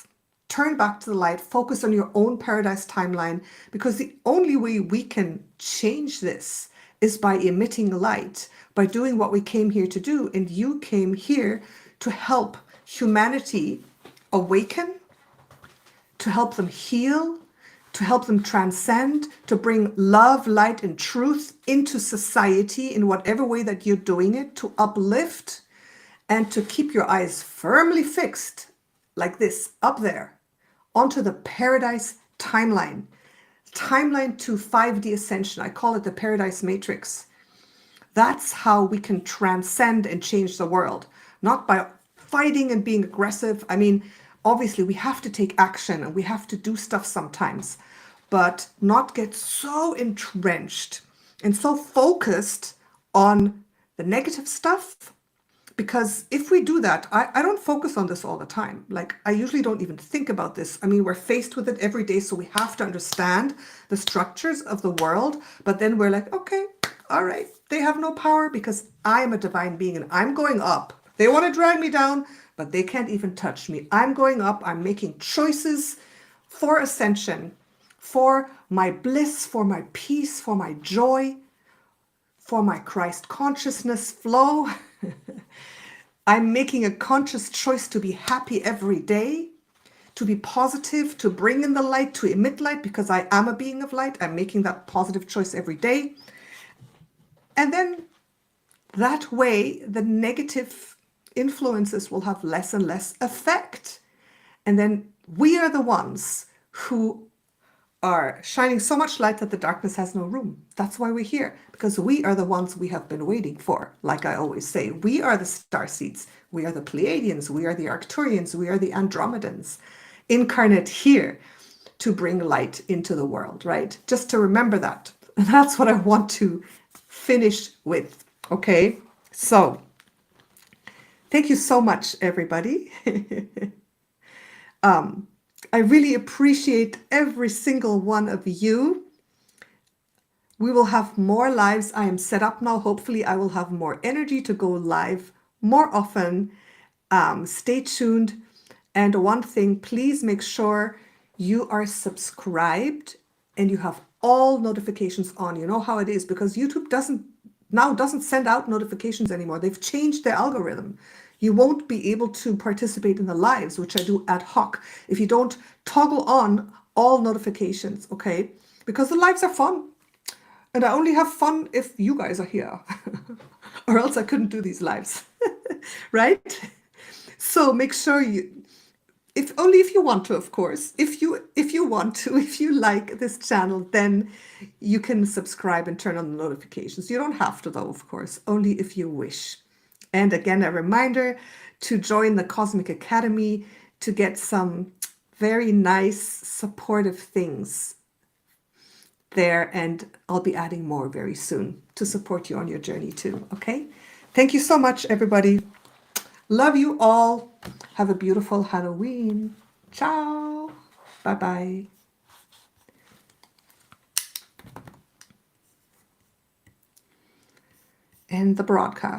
Turn back to the light, focus on your own paradise timeline, because the only way we can change this is by emitting light, by doing what we came here to do. And you came here to help humanity awaken, to help them heal, to help them transcend, to bring love, light, and truth into society in whatever way that you're doing it, to uplift, and to keep your eyes firmly fixed like this up there onto the paradise timeline to 5D ascension. I call it the paradise matrix. That's how we can transcend and change the world, not by fighting and being aggressive. I mean, obviously we have to take action and we have to do stuff sometimes, but not get so entrenched and so focused on the negative stuff. Because if we do that, I don't focus on this all the time. I usually don't even think about this. I mean, we're faced with it every day, so we have to understand the structures of the world. But then we're like, okay, all right, they have no power because I am a divine being and I'm going up. They want to drag me down, but they can't even touch me. I'm going up. I'm making choices for ascension, for my bliss, for my peace, for my joy, for my Christ consciousness flow. I'm making a conscious choice to be happy every day, to be positive, to bring in the light, to emit light, because I am a being of light. I'm making that positive choice every day. And then that way, the negative influences will have less and less effect. And then we are the ones who are shining so much light that the darkness has no room. That's why we're here, because we are the ones we have been waiting for. Like I always say, we are the starseeds, we are the Pleiadians, we are the Arcturians, we are the Andromedans, incarnate here to bring light into the world, right? Just to remember that. And that's what I want to finish with, okay? So, thank you so much, everybody. I really appreciate every single one of you. We will have more lives. I am set up now. Hopefully, I will have more energy to go live more often. Stay tuned. And one thing, please make sure you are subscribed and you have all notifications on. You know how it is, because YouTube doesn't send out notifications anymore. They've changed their algorithm. You won't be able to participate in the lives, which I do ad hoc, if you don't toggle on all notifications, okay? Because the lives are fun. And I only have fun if you guys are here. Or else I couldn't do these lives. Right? So make sure if you want to, of course. If you want to, if you like this channel, then you can subscribe and turn on the notifications. You don't have to, though, of course, only if you wish. And again, a reminder to join the Cosmic Academy to get some very nice supportive things there. And I'll be adding more very soon to support you on your journey too. Okay. Thank you so much, everybody. Love you all. Have a beautiful Halloween. Ciao. Bye-bye. End the broadcast.